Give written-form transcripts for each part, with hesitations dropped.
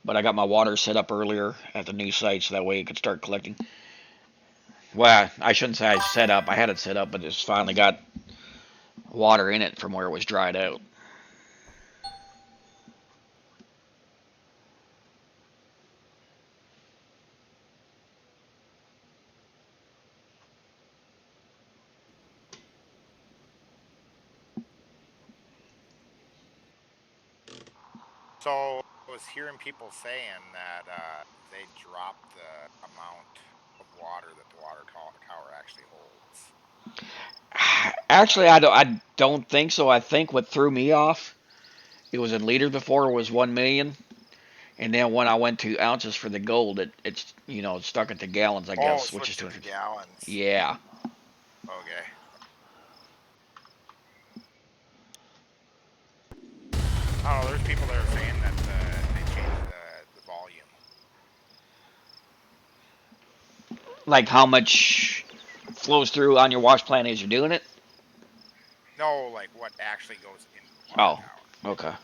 but I got my water set up earlier at the new site so that way it could start collecting. Well, I shouldn't say I set up. I had it set up, but it's finally got water in it from where it was dried out. So I was hearing people saying that they dropped the amount of water that the water tower actually holds. Actually, I don't think so. I think what threw me off, it was in liters before, it was 1 million, and then when I went to ounces for the gold, it's stuck into gallons, I Oh, guess, it which is switched it to 250. gallons. Yeah, Okay. I don't know. There's people that are saying that they changed the volume. like how much flows through on your wash plant as you're doing it. No, like what actually goes into the water Oh, tower. okay.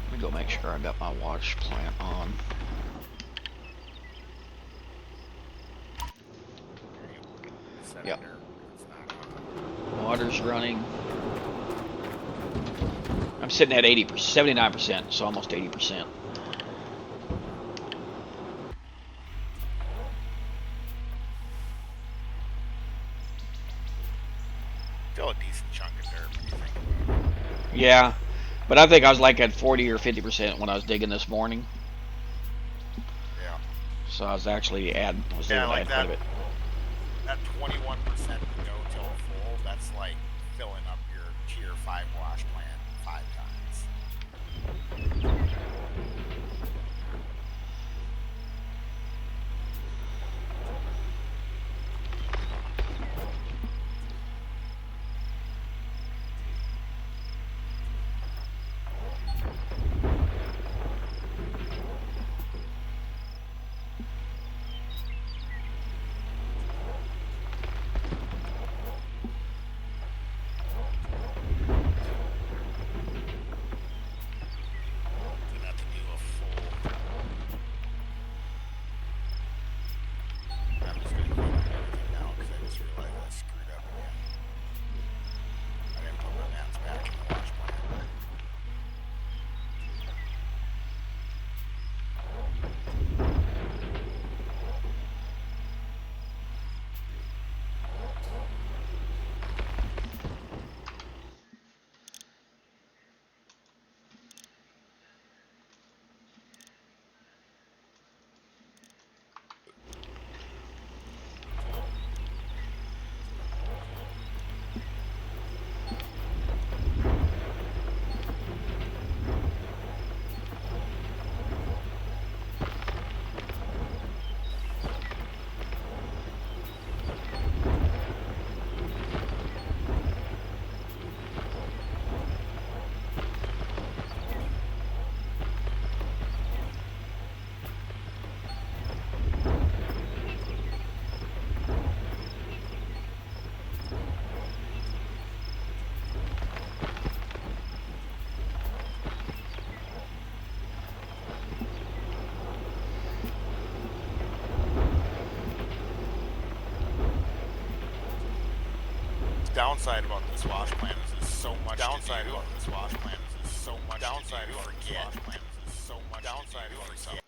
Let me go make sure I got my wash plant on. Are you set Yep, under? It's not on. water's running. I'm sitting at 80%, 79%, so almost 80%. Still a decent chunk of dirt when you think about it. Yeah, but I think I was like at 40 or 50% when I was digging this morning. Yeah. So I was actually was Yeah, able to like add quite a bit. that 21% to go till full, that's like filling up your tier 5 wash plant 5 times. Gonna have to do a full. I'm just gonna quit on everything now because I just realized I screwed up again. I didn't put my mats back in the wash plant. Downside about this wash plant is there's so much to do. Downside about this wash plant is there's so much downside to do. About this wash plant is there's so much downside to do. Something.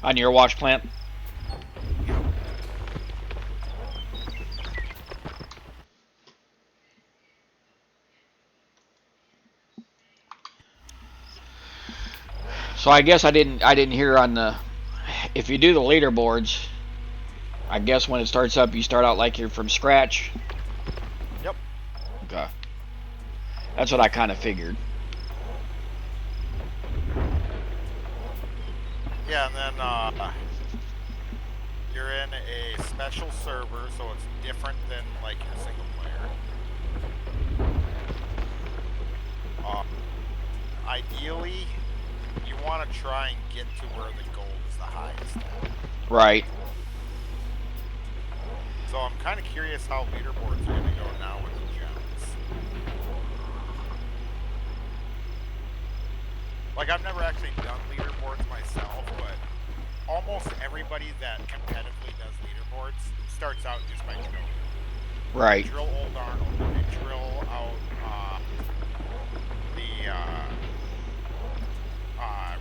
On your wash plant? Yep. So I guess I didn't hear on the if you do the leaderboards. I guess when it starts up, you start out like you're from scratch. Yep. Okay, that's what I kind of figured. Yeah, and then you're in a special server, so it's different than like your single player. Ideally, you want to try and get to where the gold is the highest at. Right. So I'm kind of curious how leaderboards are going to go now with the gems. Like, I've never actually done leaderboards myself, but almost everybody that competitively does leaderboards starts out just by drilling. Right. They drill Old Arnold, and they drill out the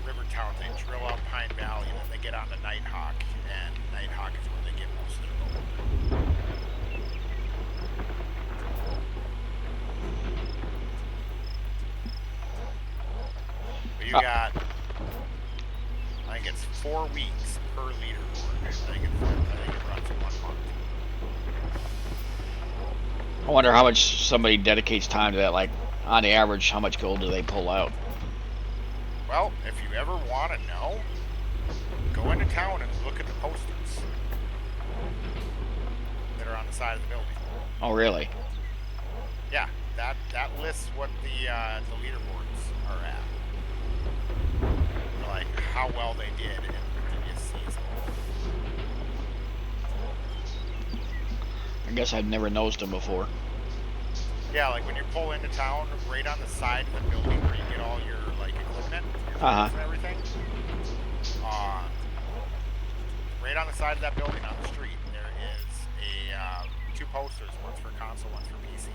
river towns, they drill out Pine Valley, and then they get on to Nighthawk, and Nighthawk is where they get most of their gold. But you got, I think it's 4 weeks per leaderboard. I think it runs 1 month. I wonder how much somebody dedicates time to that. Like, on the average, how much gold do they pull out? Well, if you ever want to know, go into town and look at the posters that are on the side of the building. Oh, really? Yeah, that lists what the leaderboards are at. Or like how well they did in the previous season. I guess I've never noticed them before. Yeah, like when you pull into town, right on the side of the building where you get all your like equipment, your tools and everything. Right on the side of that building on the street, there is a 2 posters. One's for console, one's for PC.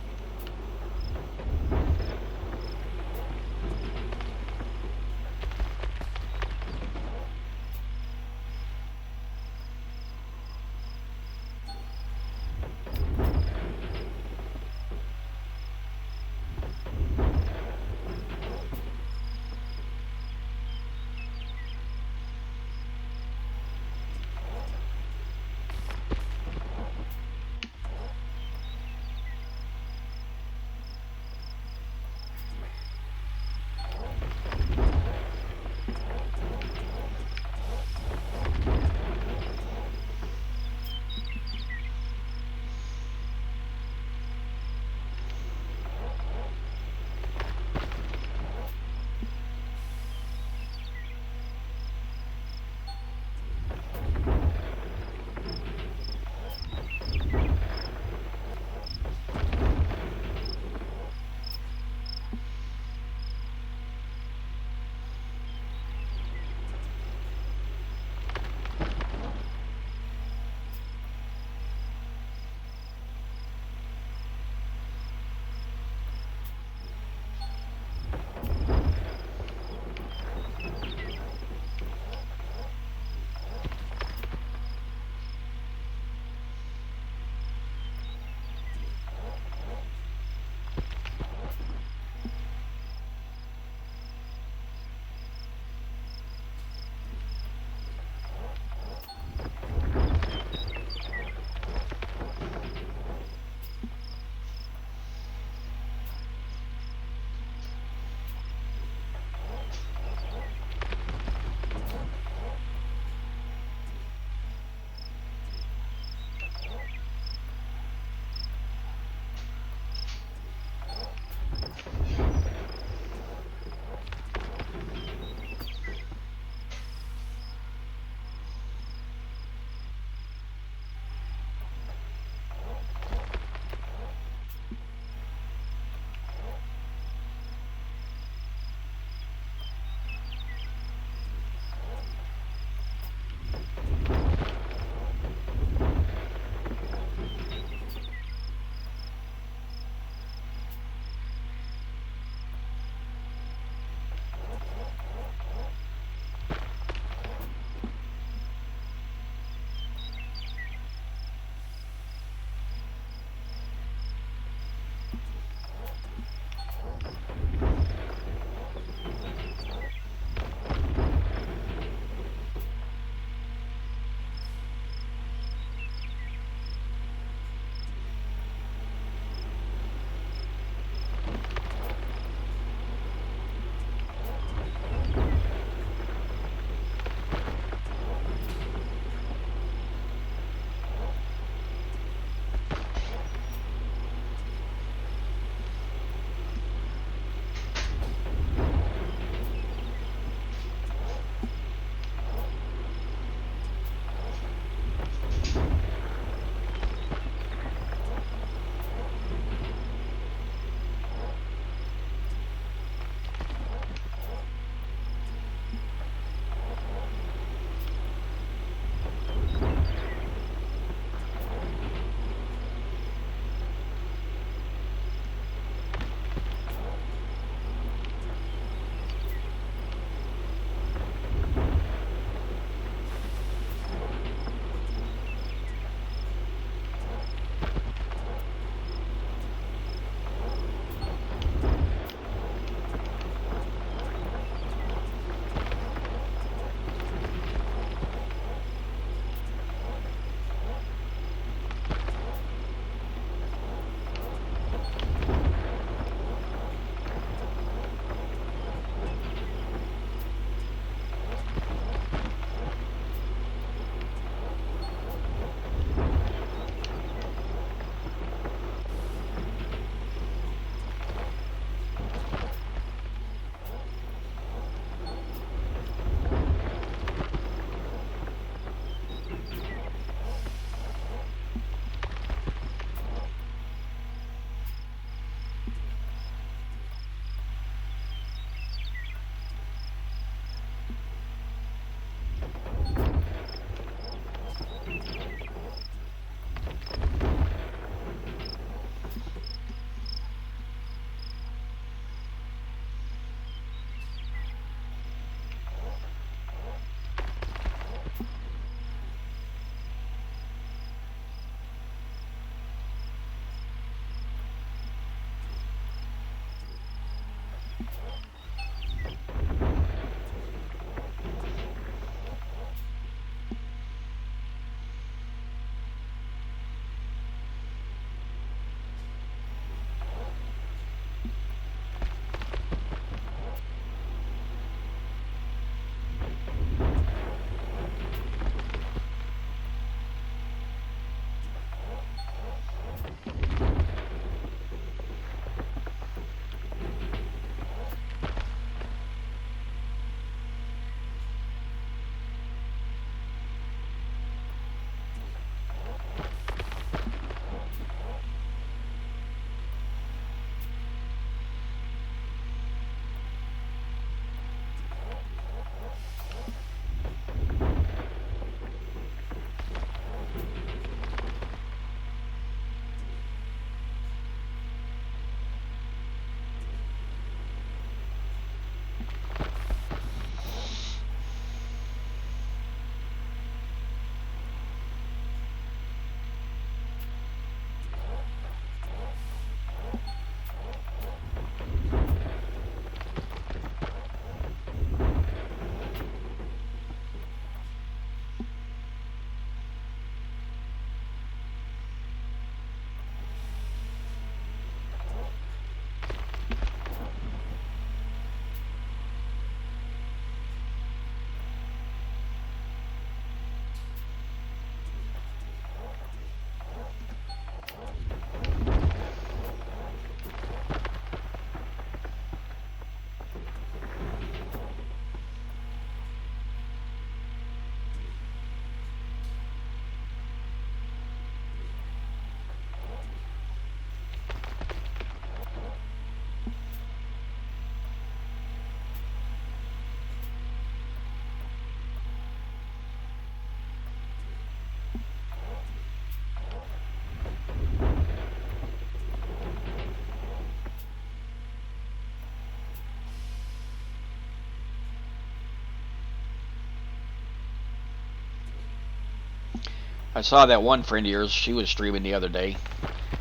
I saw that one friend of yours. She was streaming the other day.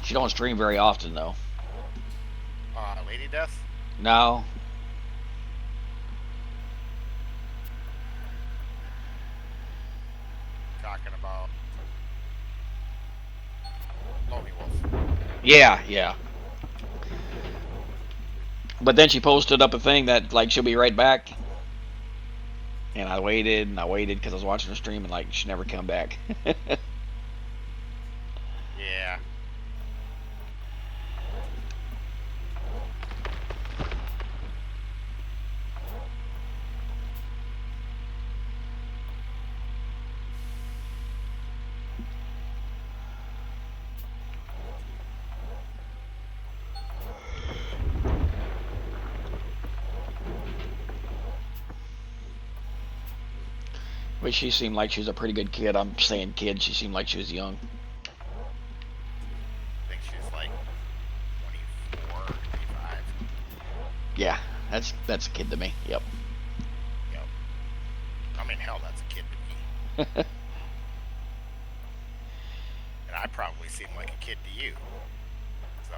She don't stream very often though. Lady Death. No. Talking about Lonely Wolf. Yeah, yeah. But then she posted up a thing that like she'll be right back. And I waited and I waited because I was watching her stream and like she never come back. Yeah. But she seemed like she was a pretty good kid. I'm saying kid. She seemed like she was young. I think she's like 24 or 25. Yeah, that's a kid to me. Yep. Yep. I mean, hell, that's a kid to me. And I probably seem like a kid to you. So.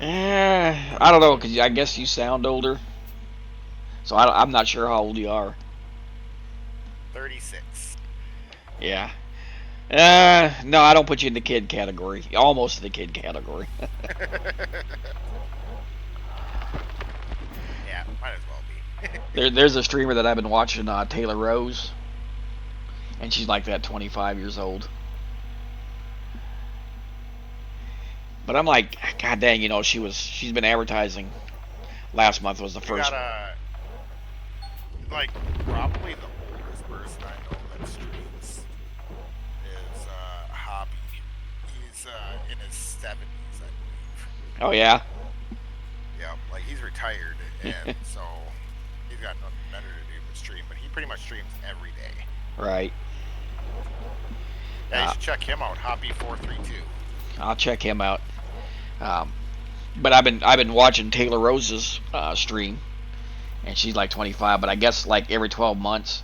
I don't know, cause I guess you sound older. So I'm not sure how old you are. 36. Yeah. No, I don't put you in the kid category. Almost in the kid category. Yeah, might as well be. There's a streamer that I've been watching, Taylor Rose, and she's like that 25 years old. But I'm like, God dang, she's been advertising. Last month was the You first. gotta, like, probably the oldest person I know that streams is Hobby. He's in his 70s, I believe. Oh yeah. Yeah, like he's retired, and so he's got nothing better to do but stream. But he pretty much streams every day. Right. Yeah, you should check him out, Hobby432. I'll check him out. Um, but I've been watching Taylor Rose's stream, and she's like 25. But I guess like every 12 months,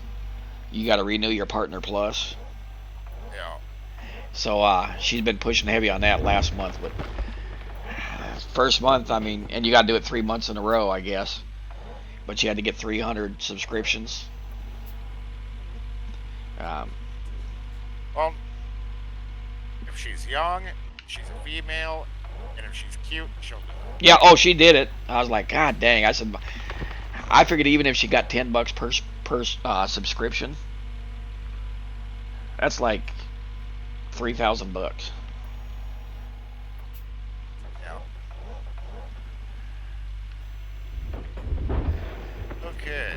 you got to renew your Partner Plus. Yeah. So she's been pushing heavy on that last month. But first month, I mean, and you got to do it 3 months in a row, I guess. But you had to get 300 subscriptions. Well, if she's young, she's a female, and if she's cute, she'll do it. Yeah. Oh, she did it. I was like, God dang. I said, I figured even if she got $10 per subscription, that's like $3,000. Yeah. Okay.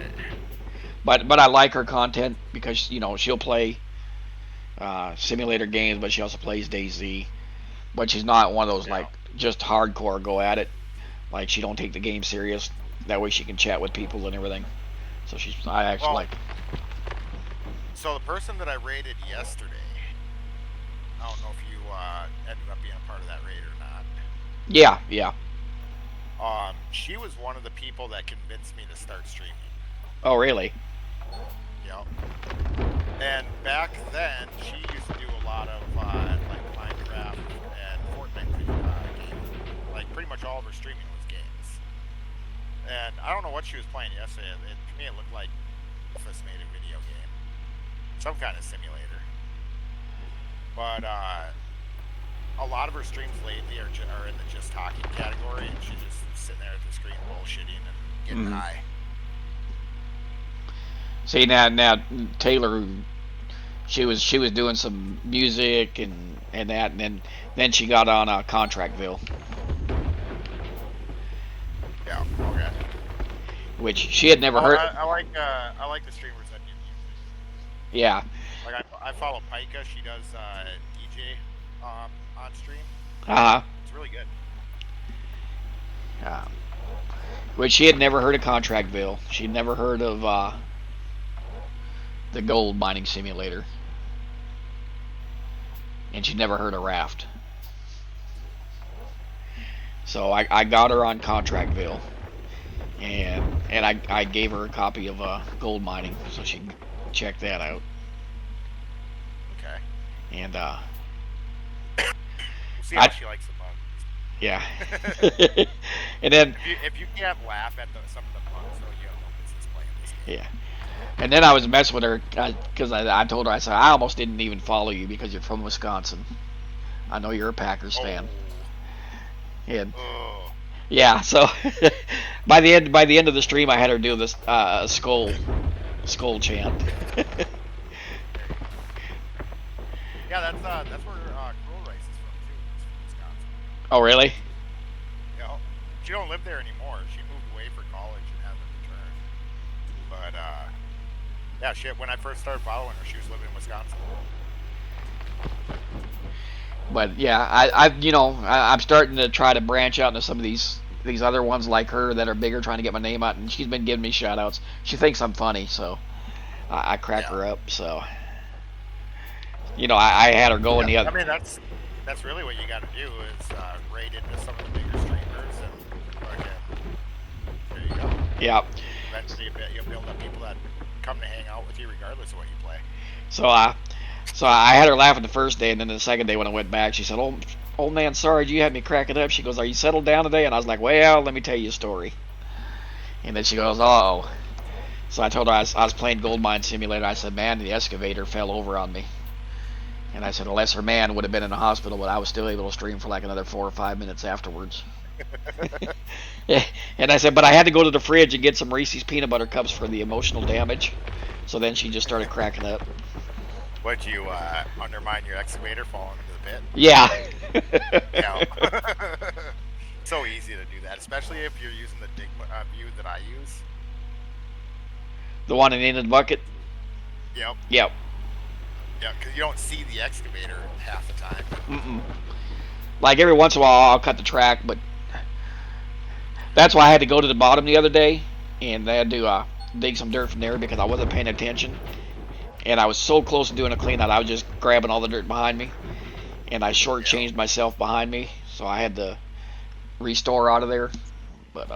But I like her content because she'll play simulator games, but she also plays DayZ. But she's not one of those Yeah. like just hardcore go at it. Like she don't take the game serious. That way she can chat with people and everything. So I actually Well, like. So the person that I raided yesterday, I don't know if you ended up being a part of that raid or not. Yeah, yeah. She was one of the people that convinced me to start streaming. Oh really? Yep. And back then, she used to do a lot of like Minecraft and Fortnite games. Like pretty much all of her streaming was games. And I don't know what she was playing yesterday. To me, it looked like Office made a video game, some kind of simulator. But a lot of her streams lately are in the just talking category, and she's just sitting there at the screen bullshitting and getting high. See now Taylor, she was doing some music and that, and then she got on Contractville, Yeah. Okay. which she had never heard. I like the streamers that do music. Yeah. Like I follow Pika. She does DJ on stream. Uh It's really good. huh. Which she had never heard of Contractville. She'd never heard of the gold mining simulator, and she'd never heard of Raft. So I got her on Contractville, and I gave her a copy of Gold Mining so she can check that out. Okay. And We'll see how I she likes the bugs. yeah. And then If you can't laugh at some of the bugs, though, you have no business playing this game. yeah. And then I was messing with her because I told her, I said, I almost didn't even follow you because you're from Wisconsin. I know you're a Packers fan. And Oh. yeah, so by the end of the stream, I had her do this skull chant. Yeah, that's where Cruel Rice is from too. He's from Wisconsin. Oh, really? You know, she don't live there anymore. She moved away for college and hasn't returned. But yeah, shit. When I first started following her, she was living in Wisconsin. But yeah, I'm starting to try to branch out into some of these other ones like her that are bigger, trying to get my name out, and she's been giving me shout outs. She thinks I'm funny, so I crack Yeah. her up. So I had her going Yeah. the I other. mean, that's really what you got to do is raid into some of the bigger streamers and there you go. Yeah. Eventually, you'll build up people that come to hang out with you regardless of what you play. So I had her laughing the first day, and then the second day when I went back, she said, "Oh, old man, sorry, you had me cracking up." She goes, "Are you settled down today?" And I was like, "Well, let me tell you a story." And then she goes, "Oh." So I told her I was playing Gold Mine Simulator. I said, "Man, the excavator fell over on me." And I said, "Unless her man would have been in the hospital, but I was still able to stream for like another 4 or 5 minutes afterwards." And I said, "But I had to go to the fridge and get some Reese's peanut butter cups for the emotional damage." So then she just started cracking up. Would you undermine your excavator falling into the pit? Yeah. Yeah. So easy to do that, especially if you're using the dig view that I use. The one in the bucket? Yep. Yep. Yeah, because you don't see the excavator half the time. Mm-mm. Like every once in a while I'll cut the track, but that's why I had to go to the bottom the other day, and I had to dig some dirt from there because I wasn't paying attention. And I was so close to doing a clean out, I was just grabbing all the dirt behind me, and I shortchanged myself behind me, so I had to restore out of there. But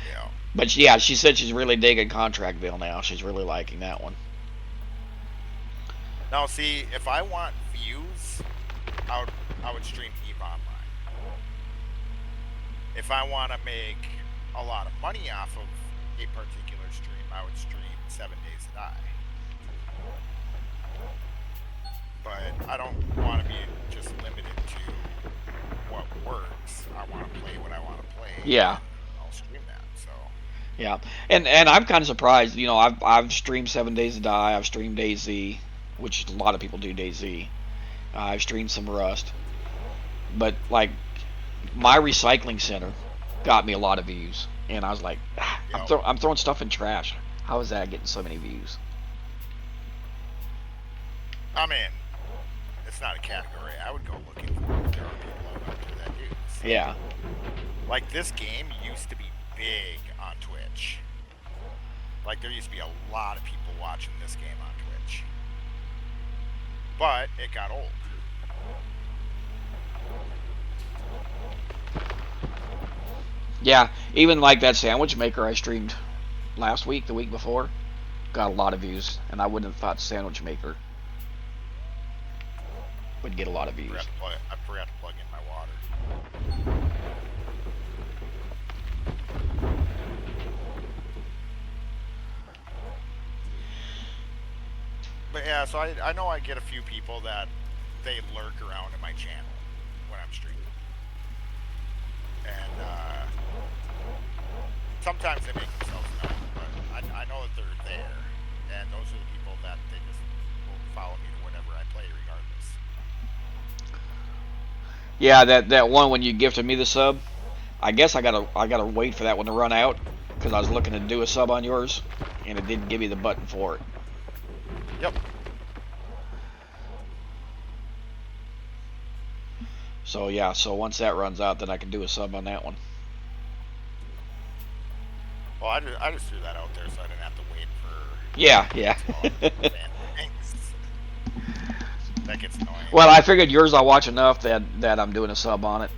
Yeah. but yeah, she said she's really digging Contractville now. She's really liking that one. Now, see, if I want views, I would stream EVE Online. If I want to make a lot of money off of a particular stream, I would stream 7 Days to Die. But I don't want to be just limited to what works. I want to play what I want to play. Yeah. I'll stream that. So. Yeah, and I'm kind of surprised. I've streamed 7 Days to Die. I've streamed DayZ, which a lot of people do DayZ. I've streamed some Rust, but like my recycling center got me a lot of views, and I was like, I'm throwing stuff in trash. How is that getting so many views? I mean, it's not a category I would go looking for, but there are people out there that do. So. Yeah. Like, this game used to be big on Twitch. Like, there used to be a lot of people watching this game on Twitch. But it got old. Yeah, even like that sandwich maker I streamed last week, the week before, got a lot of views, and I wouldn't have thought sandwich maker would get a lot of views. I forgot to plug in my water. But yeah, so I know I get a few people that they lurk around in my channel when I'm streaming. And sometimes they make themselves known, but I know that they're there. And those are the people that they just will follow me to whatever I play regardless. Yeah, that one when you gifted me the sub, I guess I gotta wait for that one to run out because I was looking to do a sub on yours, and it didn't give me the button for it. Yep. So yeah, so once that runs out, then I can do a sub on that one. Well, I just threw that out there so I didn't have to wait for. Yeah. That gets annoying. Well, I figured yours I'll watch enough that I'm doing a sub on it.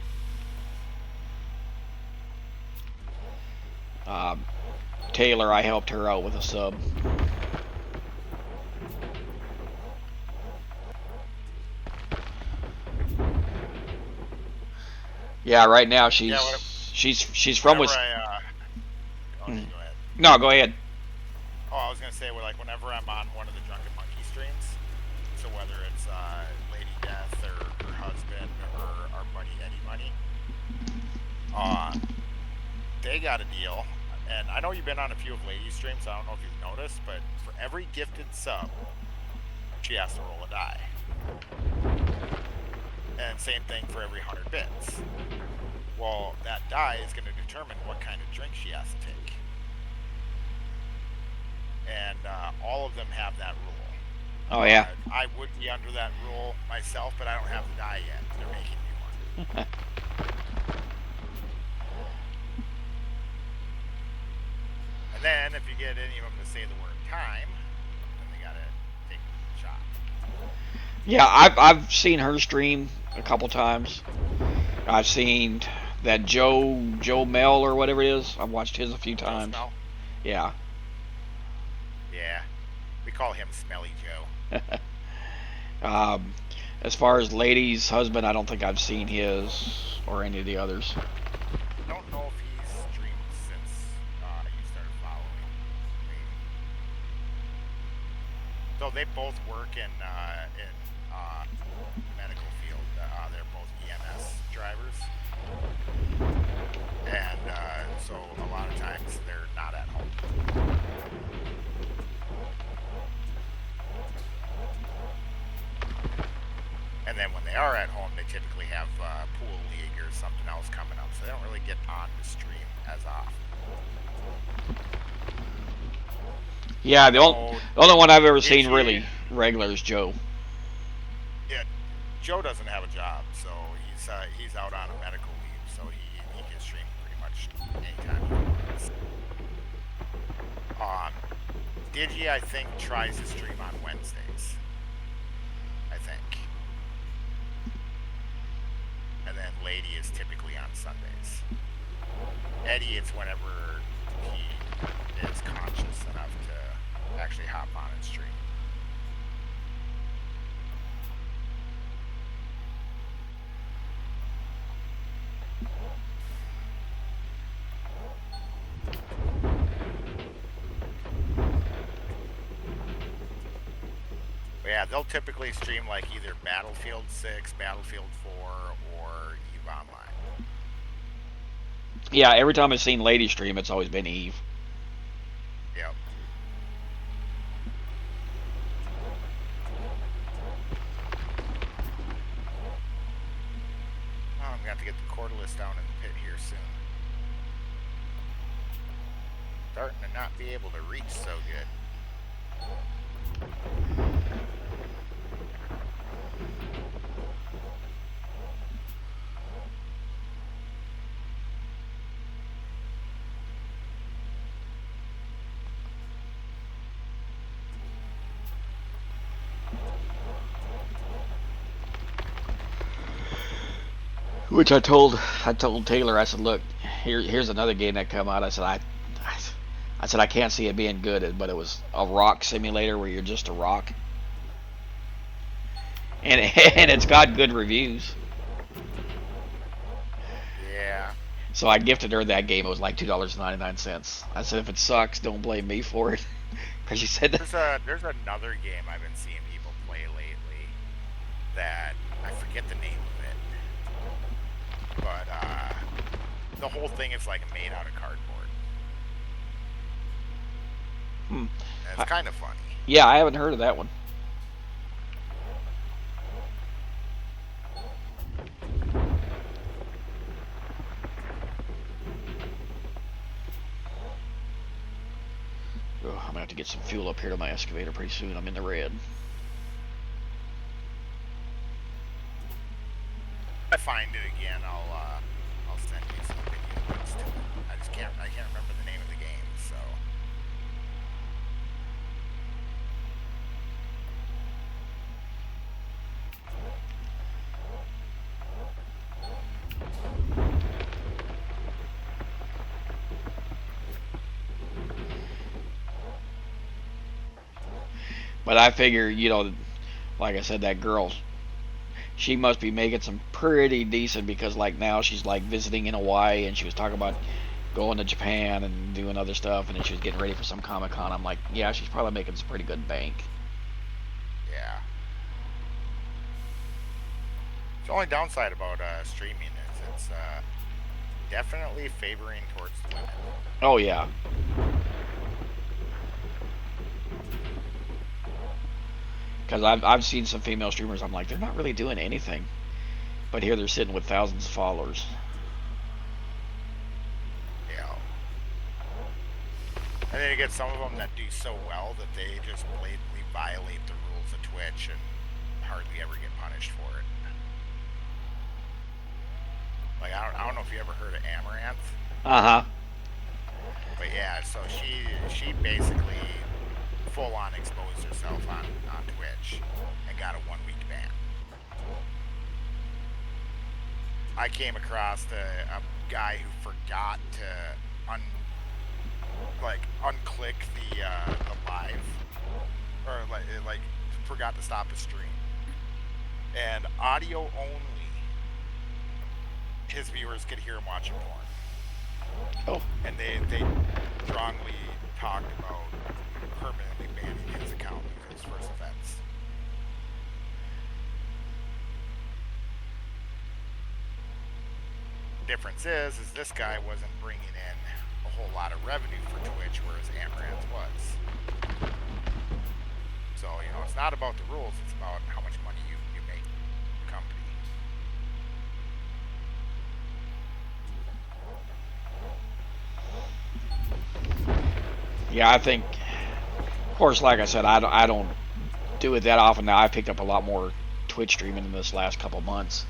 Taylor, I helped her out with a sub. Yeah, right now Yeah, she's from whenever Wis. I oh, you go ahead. No, go ahead. Oh, I was gonna say, well, like whenever I'm on one of the Drunken Monkey streams, so whether it's Lady Death or her husband or our buddy Eddie Money, uh, they got a deal. And I know you've been on a few of Lady's streams. I don't know if you've noticed, but for every gifted sub, she has to roll a die. And same thing for every 100 bits. Well, that die is going to determine what kind of drink she has to take. And all of them have that rule. Oh yeah. I would be under that rule myself, but I don't have the die yet. They're making me one. And then if you get any of them to say the word time, then they gotta take a shot. Yeah, I've seen her stream a couple times. I've seen that Joe Mel or whatever it is. I've watched his a few times. Smell? Yeah. Yeah. We call him Smelly Joe. um, as far as Lady's husband, I don't think I've seen his or any of the others. I don't know if he's streamed since you started following. Maybe. So they both work in medical field. They're both EMS drivers, and so a lot of times they're not at home. And then when they are at home, they typically have pool league or something else coming up, so they don't really get on the stream as often. Yeah, the only one I've ever seen really regular is Joe. Yeah, Joe doesn't have a job, so he's out on a medical leave, so he can stream pretty much anytime he wants. Digi, I think, tries to stream on Wednesdays. I think. And then Lady is typically on Sundays. Eddie, it's whenever he is conscious enough to actually hop on and stream. But yeah, they'll typically stream like either Battlefield 6, Battlefield 4, or EVE Online. Yeah, every time I've seen Lady stream, it's always been Eve. Yep. Oh, I'm going to have to get the Cordless down in the pit here soon. Starting to not be able to reach so good. Which I told Taylor, I said, look, here's another game that come out. I said I said I can't see it being good, but it was a rock simulator where you're just a rock, and and it's got good reviews. Yeah. So I gifted her that game. It was like $2.99. I said if it sucks, don't blame me for it, because she said that. There's another game I've been seeing people play lately that I forget the name of it. But the whole thing is like made out of cardboard. And it's kind of funny. Yeah, I haven't heard of that one. Oh, I'm gonna have to get some fuel up here to my excavator pretty soon. I'm in the red. If I find it again, I'll send you some video links to it. I can't remember the name of the game, so. But I figure, like I said, that girl, she must be making some pretty decent because like now she's like visiting in Hawaii and she was talking about going to Japan and doing other stuff and then she was getting ready for some Comic Con. I'm like, yeah, she's probably making some pretty good bank. Yeah. The only downside about streaming is it's definitely favoring towards women. Oh yeah. Because I've seen some female streamers. I'm like, they're not really doing anything, but here they're sitting with thousands of followers. Yeah. And then you get some of them that do so well that they just blatantly violate the rules of Twitch and hardly ever get punished for it. Like I don't know if you ever heard of Amaranth. Uh huh. But yeah, so she basically full on exposed herself on Twitch and got a 1-week ban. I came across a guy who forgot to unclick the live, or like forgot to stop the stream, and audio only. His viewers could hear him watching porn. Oh. And they strongly talked about permanently banning his account for his first offense. Difference is this guy wasn't bringing in a whole lot of revenue for Twitch, whereas Amaranth was. So, it's not about the rules, it's about how much money you make the company. Yeah, I think. Of course, like I said, I don't do it that often now. I picked up a lot more Twitch streaming in this last couple months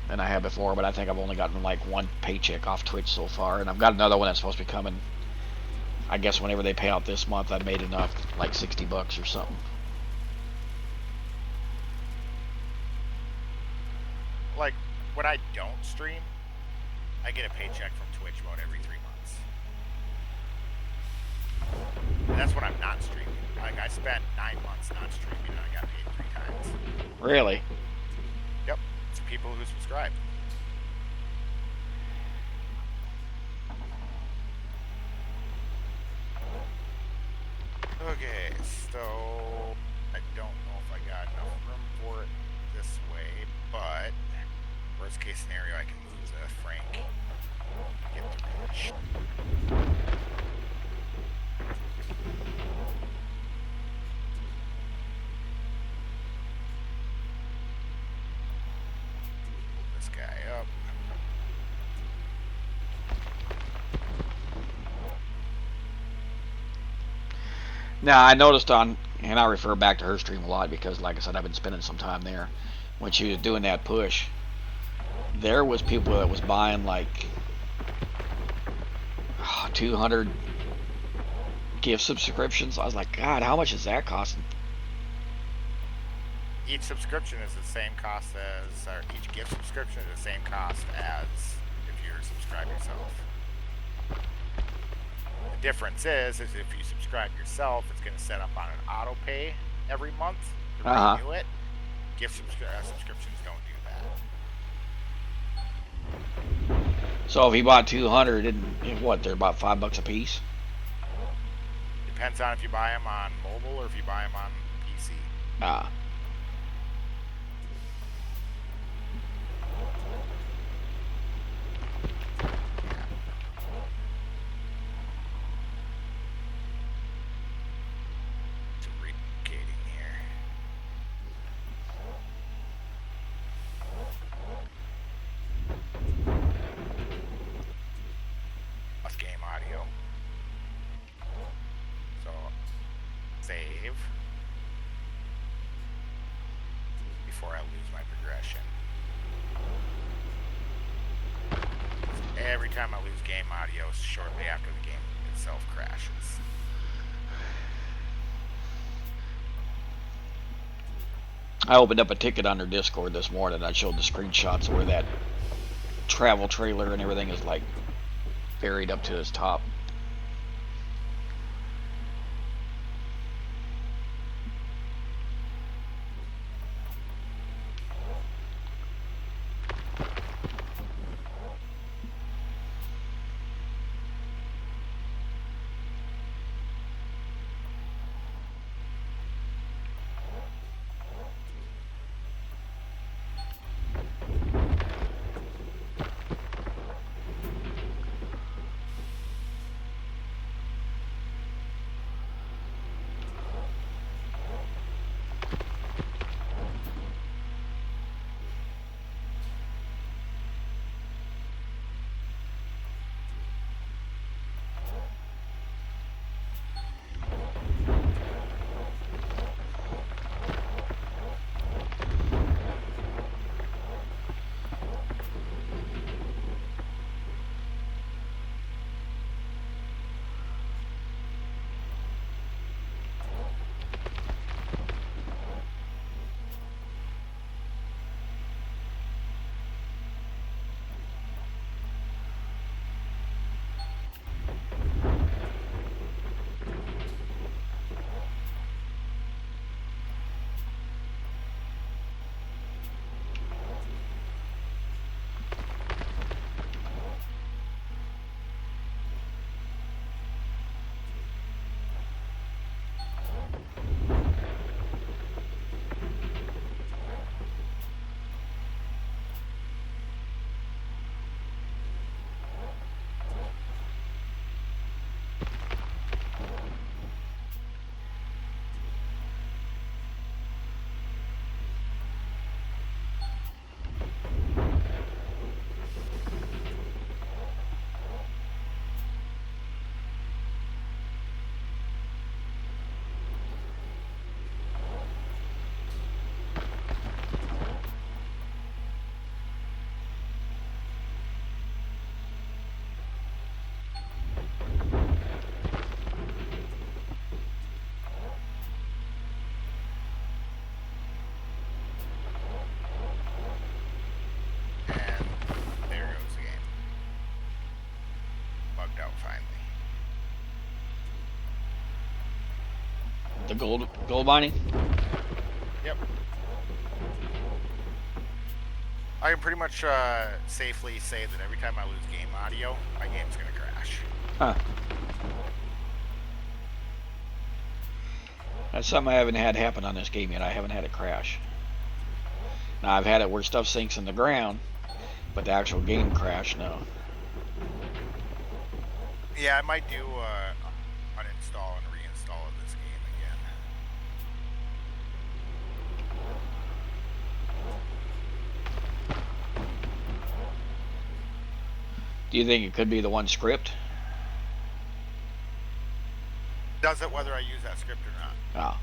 than I had before, but I think I've only gotten like one paycheck off Twitch so far, and I've got another one that's supposed to be coming. I guess whenever they pay out this month, I made enough, like $60 or something. Like when I don't stream, I get a paycheck from Twitch about every 3 months. And that's when I'm not streaming. Like I spent 9 months not streaming and I got paid 3 times. Really? Yep. It's people who subscribe. Okay, so I don't know if I got enough room for it this way, but worst case scenario, I can lose Frank. Get the reach. Pull this guy up. Now I noticed and I refer back to her stream a lot because, like I said, I've been spending some time there. When she was doing that push, there was people that was buying like 200 gift subscriptions. I was like, God, how much is that costing? Each subscription is the same cost as, or each gift subscription is the same cost as if you're subscribed yourself. The difference is if you subscribe yourself, it's going to set up on an auto pay every month to renew it. Gift subscriptions don't do that. So if he bought 200, and what, they're about $5 a piece? Depends on if you buy them on mobile or if you buy them on PC. Ah. Save before I lose my progression. Every time I lose game audio, shortly after the game itself crashes. I opened up a ticket on their Discord this morning. I showed the screenshots of where that travel trailer and everything is like buried up to its top. The gold mining. Yep. I can pretty much safely say that every time I lose game audio, my game's gonna crash. Huh. That's something I haven't had happen on this game yet. I haven't had it crash. Now I've had it where stuff sinks in the ground, but the actual game crash, no. Yeah, I might do uninstall and reinstall of this game again. Do you think it could be the one script? Does it whether I use that script or not? Oh.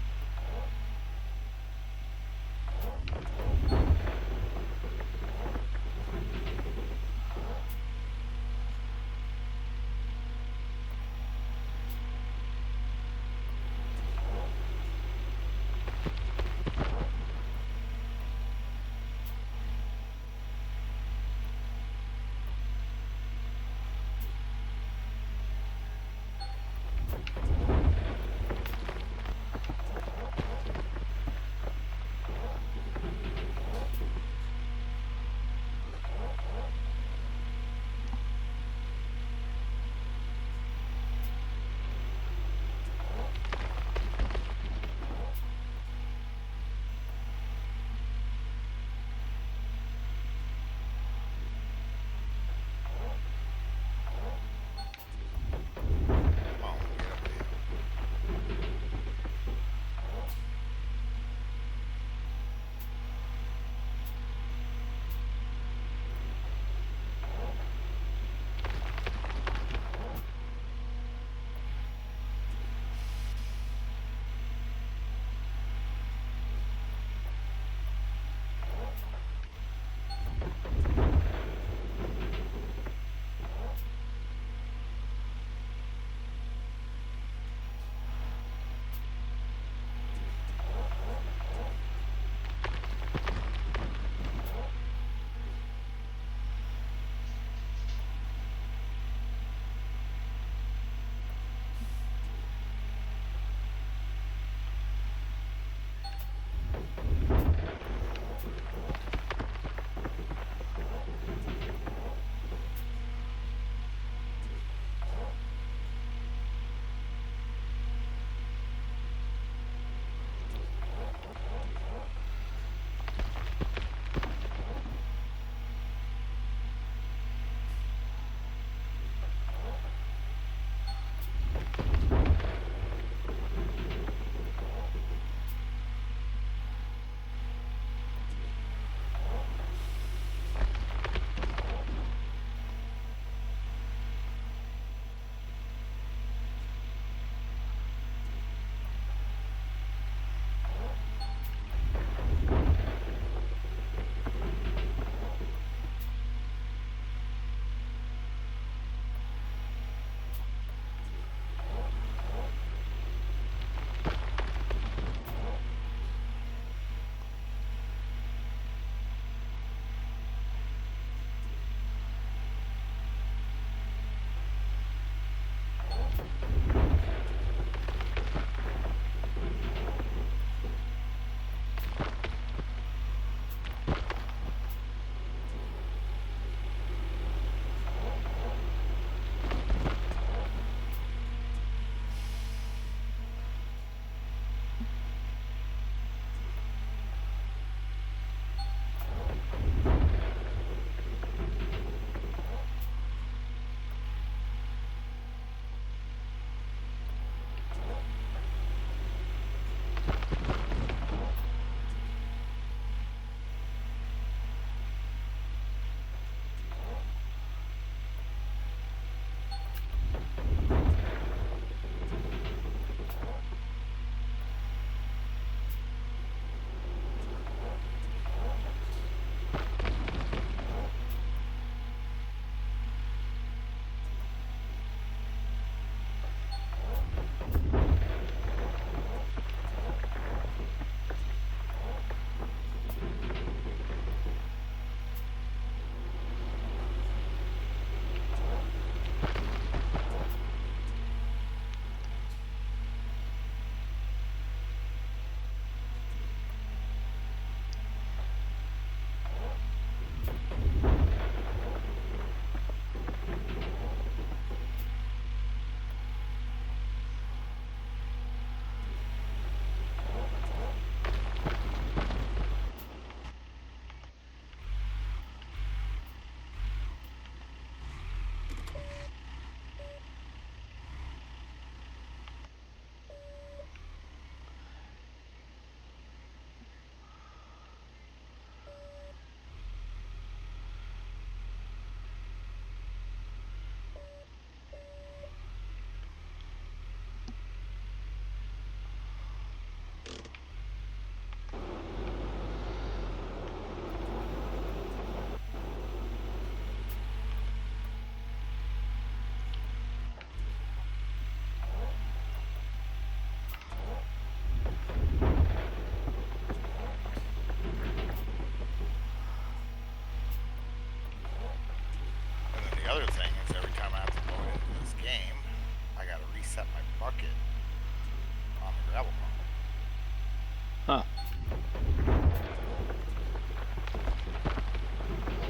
Huh.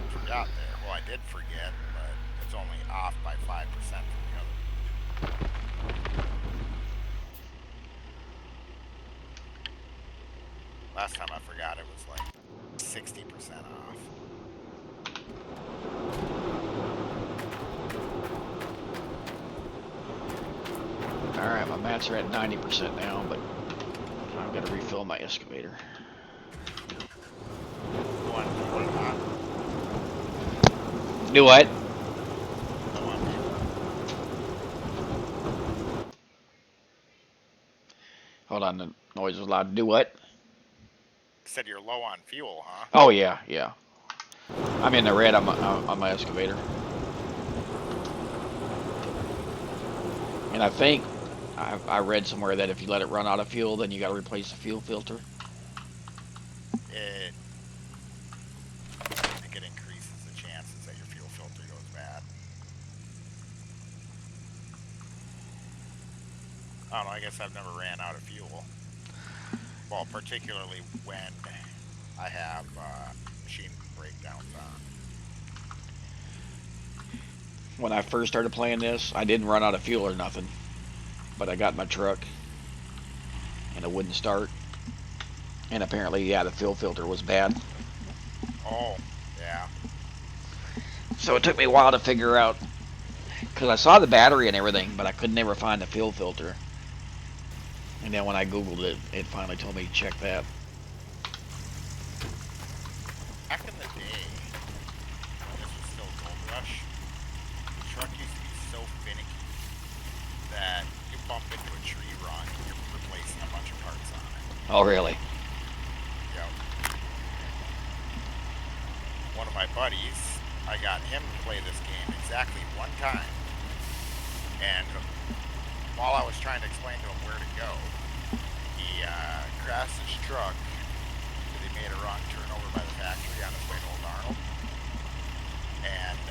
Forgot there. Well, I did forget, but it's only off by 5% from the other. Last time I forgot, it was like 60% off. Alright, my mats are at 90% now, but I've got to refill my excavator. Go on fuel or not? Do what? Go on fuel. Hold on, the noise was loud. Do what? Said you're low on fuel, huh? Oh, yeah, yeah. I'm in the red on my excavator. And I think I read somewhere that if you let it run out of fuel, then you got to replace the fuel filter. I think it increases the chances that your fuel filter goes bad. I don't know, I guess I've never ran out of fuel. Well, particularly when I have machine breakdowns on. When I first started playing this, I didn't run out of fuel or nothing. But I got my truck, and it wouldn't start. And apparently, yeah, the fuel filter was bad. Oh, yeah. So it took me a while to figure out, because I saw the battery and everything, but I could never find the fuel filter. And then when I Googled it, it finally told me to check that. Back in the day, when this was still Gold Rush, the truck used to be so finicky that you bump into a tree run and you're replacing a bunch of parts on it. Oh, really? Yep. One of my buddies, I got him to play this game exactly one time. And while I was trying to explain to him where to go, he crashed his truck because he made a wrong turn over by the factory on his way to Old Arnold. And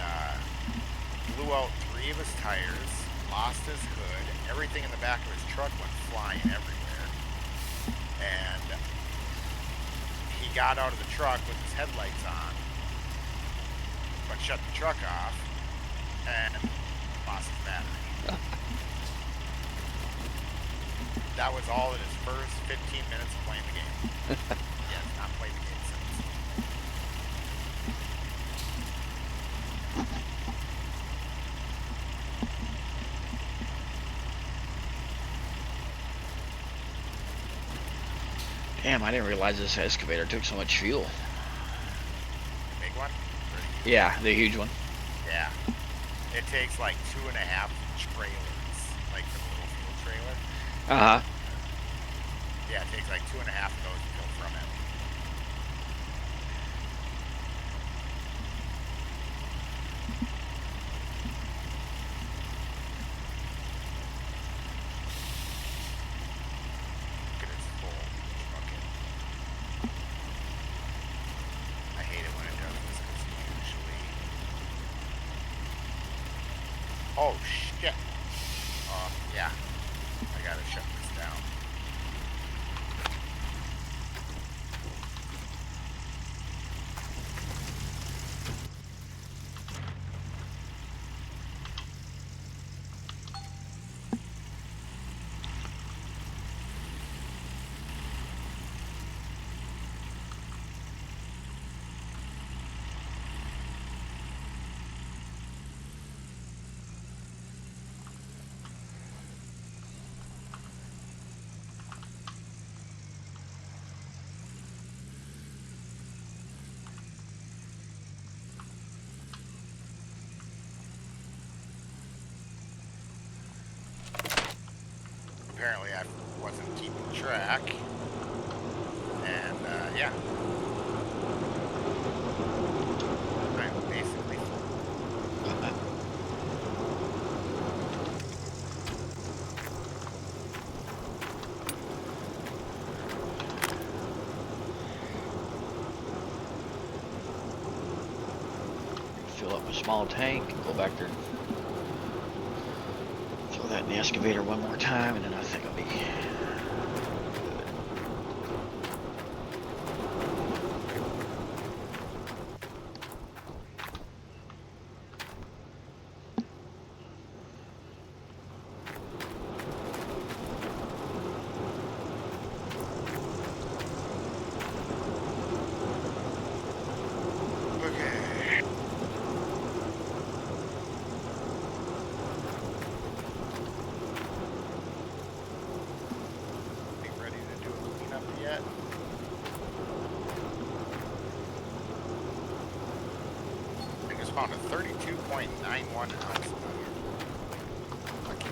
blew out 3 of his tires, lost his hood, everything in the back of his truck went flying everywhere. And he got out of the truck with his headlights on, but shut the truck off and lost his battery. That was all in his first 15 minutes of playing the game. He has not played the game since. Damn, I didn't realize this excavator took so much fuel. The big one? Yeah, the huge one. Yeah. It takes like 2.5 trailers, like the little fuel trailer. Uh-huh. Yeah, it takes like 2.5 of those to fill from it. Look at its full bucket. I hate it when it does this because usually. Oh shit! Yeah. I gotta shut this down. Apparently I wasn't keeping track. And, yeah. I'm basically full. Fill up a small tank and go back there. Throw that in the excavator one more time, and then I think I'll be good. found a 32.91 ounce nugget. Lucky.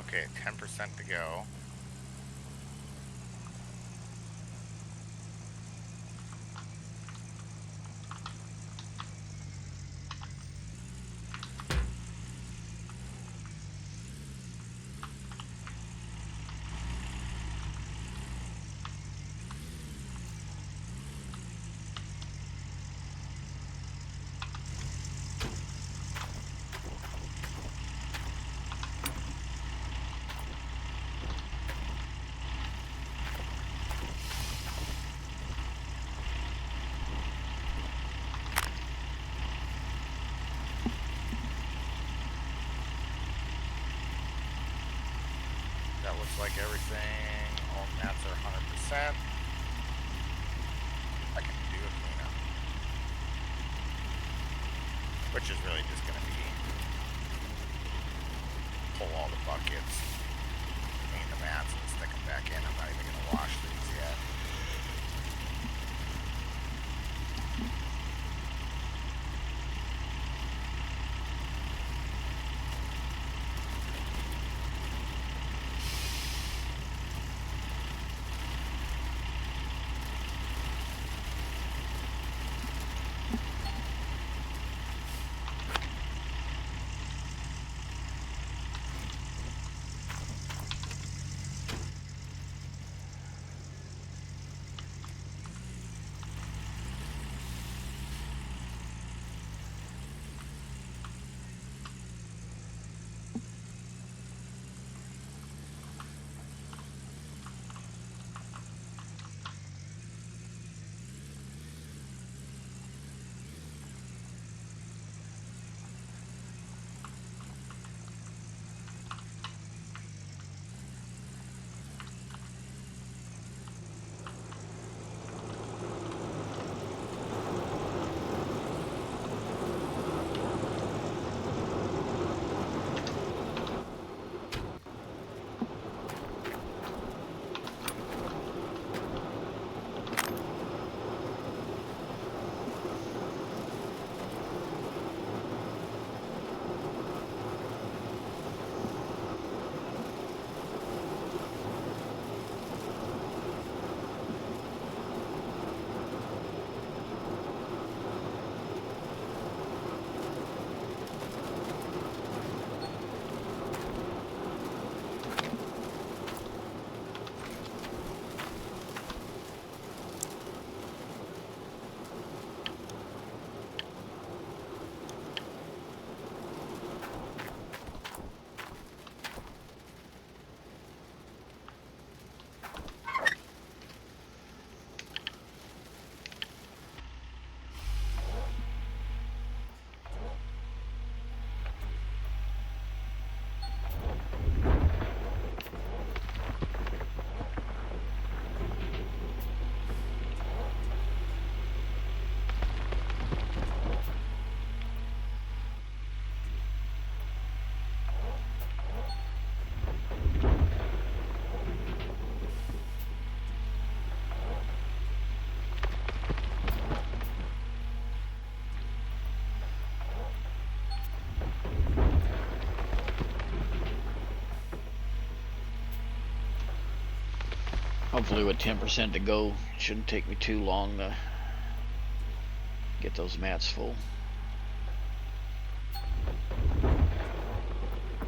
Okay, 10% to go. That looks like everything. All mats are 100%. I can do a cleanup. Which is really just going to be pull all the buckets, clean the mats, and stick them back in. I'm not even going to wash these yet. Hopefully with 10% to go, it shouldn't take me too long to get those mats full.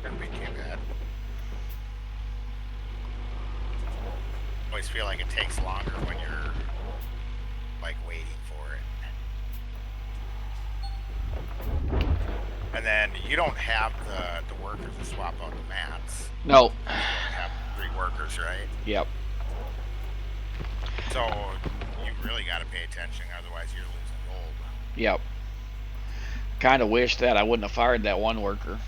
Shouldn't be too bad. Always feel like it takes longer when you're like waiting for it. And then you don't have the workers to swap out the mats. No. You have 3 workers, right? Yep. So you really got to pay attention, otherwise you're losing gold. Yep. Kind of wish that I wouldn't have fired that one worker.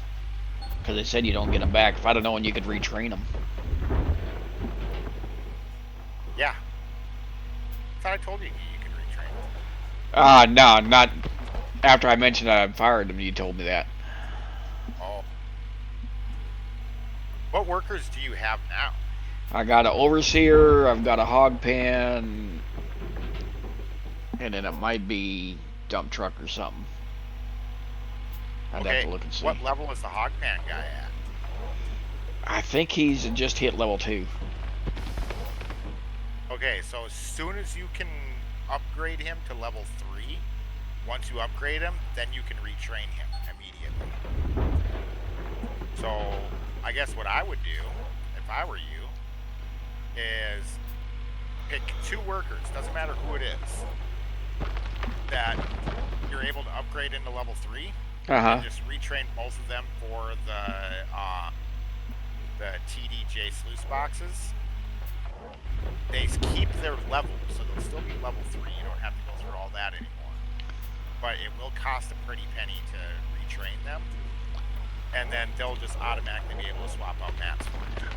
because they said you don't get them back. If I'd have known you could retrain them. Yeah. I thought I told you you could retrain. No, not after I mentioned I fired them. You told me that. Oh. What workers do you have now? I got an overseer. I've got a hog pen, and then it might be dump truck or something. I'd have to look and see. What level is the hog pan guy at? I think he's just hit level 2. Okay, so as soon as you can upgrade him to level 3, once you upgrade him, then you can retrain him immediately. So I guess what I would do, if I were you, is pick 2 workers, doesn't matter who it is, that you're able to upgrade into level 3, and just retrain both of them for the TDJ sluice boxes. They keep their level, so they'll still be level 3. You don't have to go through all that anymore. But it will cost a pretty penny to retrain them, and then they'll just automatically be able to swap out maps for you.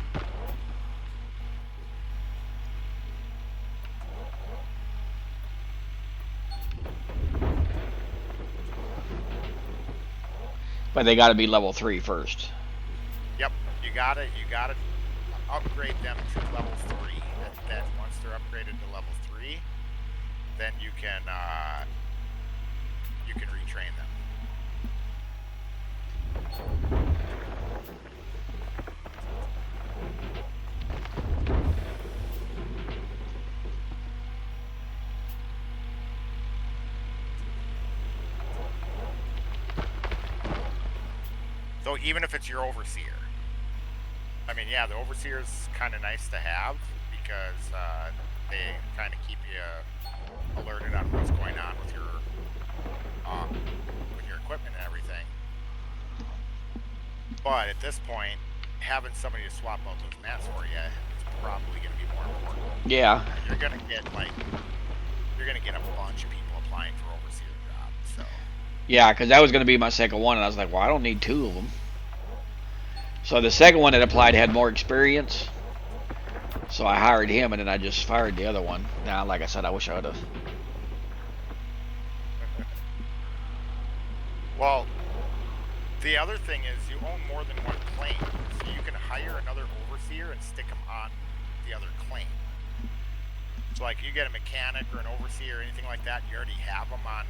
But they got to be level 3 first. Yep, you gotta upgrade them to level 3. Then once they're upgraded to level 3, then you can retrain them. So even if it's your overseer, I mean, yeah, the overseer is kind of nice to have because they kind of keep you alerted on what's going on with your equipment and everything. But at this point, having somebody to swap out those mats for you is probably going to be more important. Yeah. And you're going to get a bunch of people applying for overseer jobs. So. Yeah, because that was going to be my second one, and I was like, well, I don't need 2 of them. So the second one that applied had more experience, so I hired him, and then I just fired the other one. Now, like I said, I wish I would have. Well, the other thing is you own more than one claim, so you can hire another overseer and stick them on the other claim. So like you get a mechanic or an overseer or anything like that, you already have them on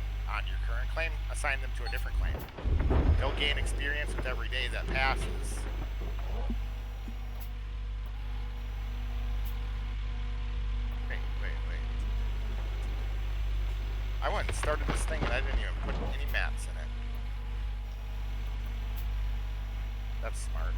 your current claim, assign them to a different claim. They'll gain experience with every day that passes. Wait. I went and started this thing and I didn't even put any maps in it. That's smart.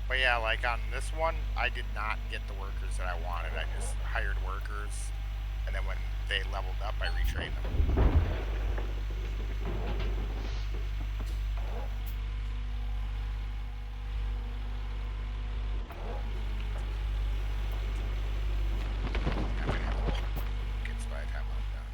But yeah, like on this one, I did not get the workers that I wanted. I just hired workers, and then when they leveled up, I retrained them. I'm gonna have kids by the time I'm done.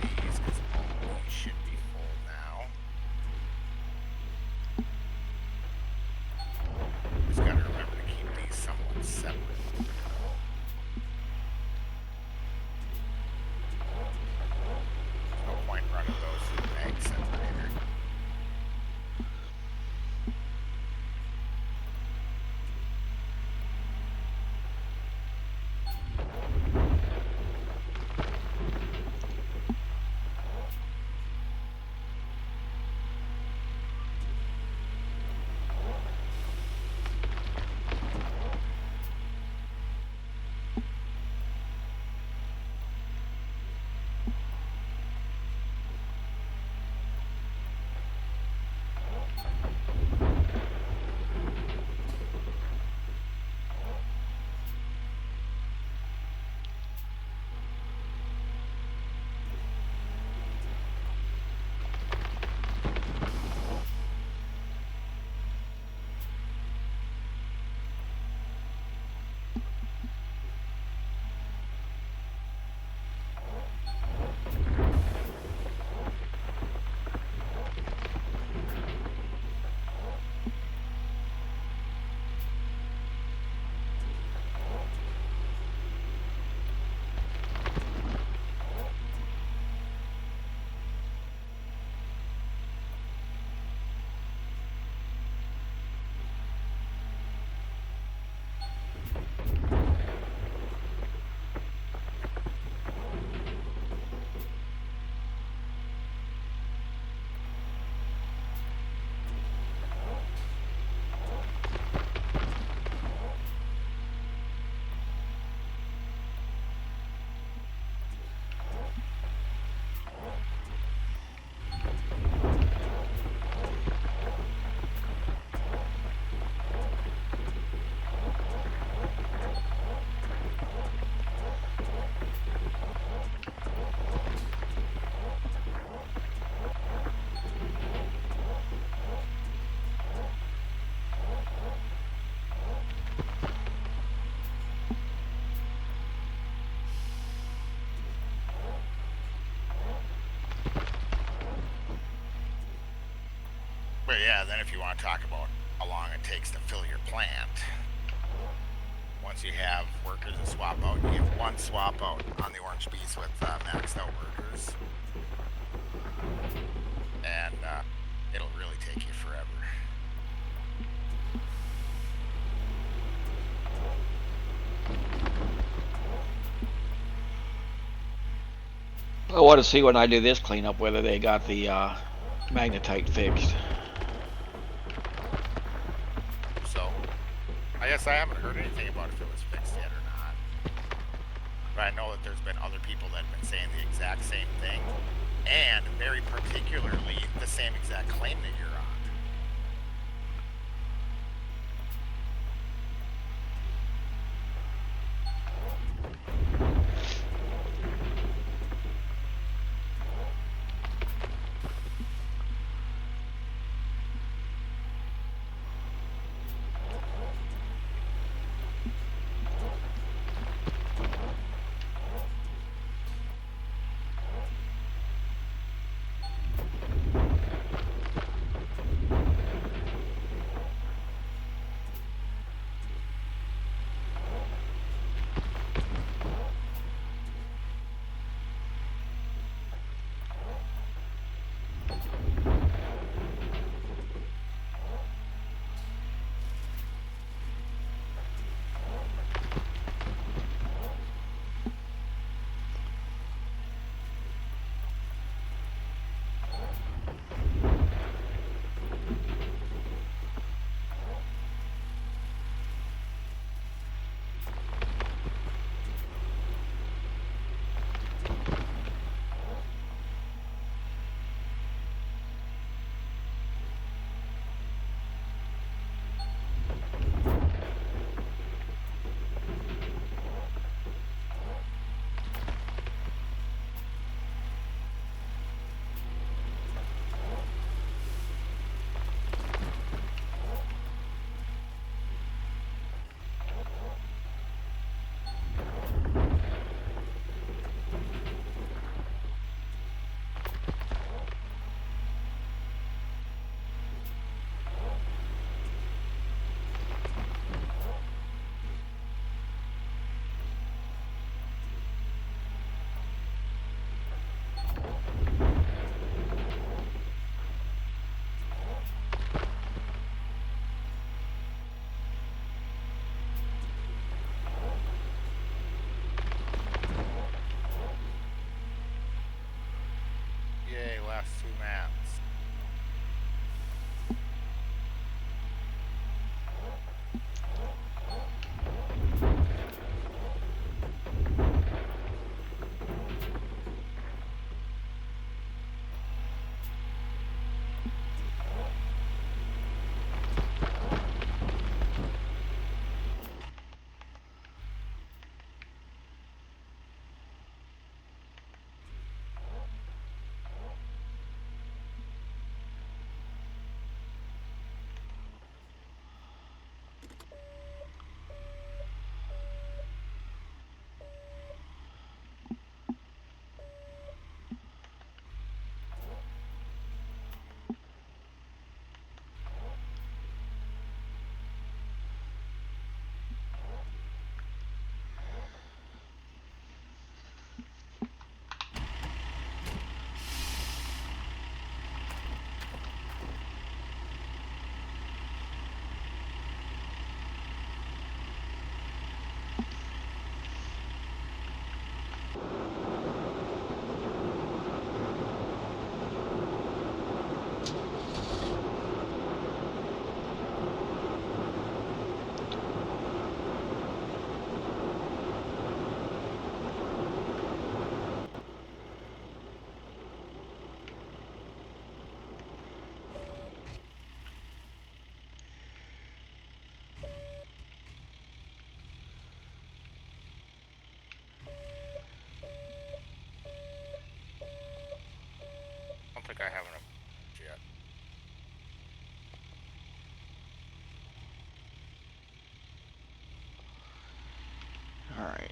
These, 'cause all these should be But yeah, then if you want to talk about how long it takes to fill your plant, once you have workers to swap out, you have one swap out on the orange bees with maxed out workers, and it'll really take you forever. I want to see when I do this cleanup whether they got the magnetite fixed. So, I guess I haven't heard anything about if it was fixed yet or not. But I know that there's been other people that have been saying the exact same thing, and very particularly the same exact claim that you're on. Yay, last two maps. I don't think I have enough yet. All right,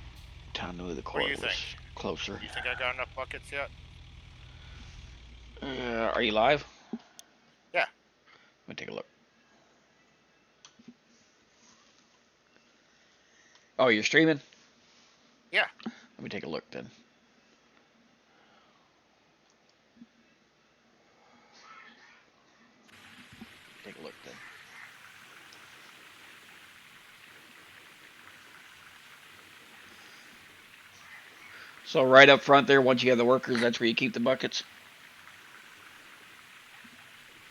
time to move the What do you cordless think? closer. You think I got enough buckets yet? Are you live? Yeah. Let me take a look. Oh, you're streaming? Yeah. Let me take a look then. Take a look then. So right up front there, once you have the workers, that's where you keep the buckets.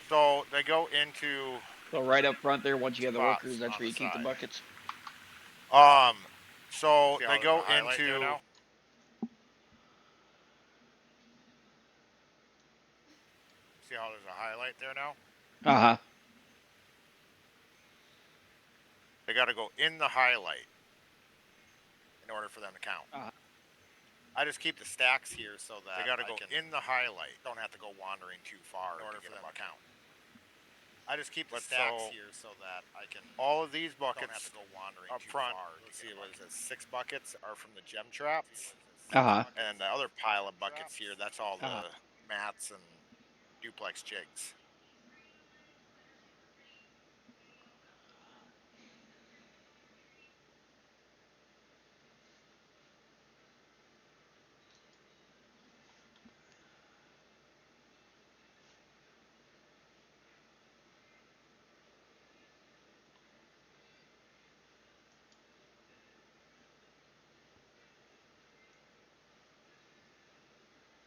So they go into. So right up front there, once you have the Spots workers, that's on where the you keep the side. buckets. So See how they there's go a highlight there into. now? See how there's a highlight there now? Uh huh. They got to go in the highlight In order for them to count. Uh-huh. I just keep the stacks here so that They got to I go can, in the highlight. don't have to go wandering too far In order to for get them a to bucket. count. I just keep the But stacks so- here so that I can All of these don't have buckets to go wandering up too front. far. Let's see, what is it? 6 buckets are from the gem traps. Uh huh. And the other pile of buckets here, that's all the Uh-huh. mats and duplex jigs.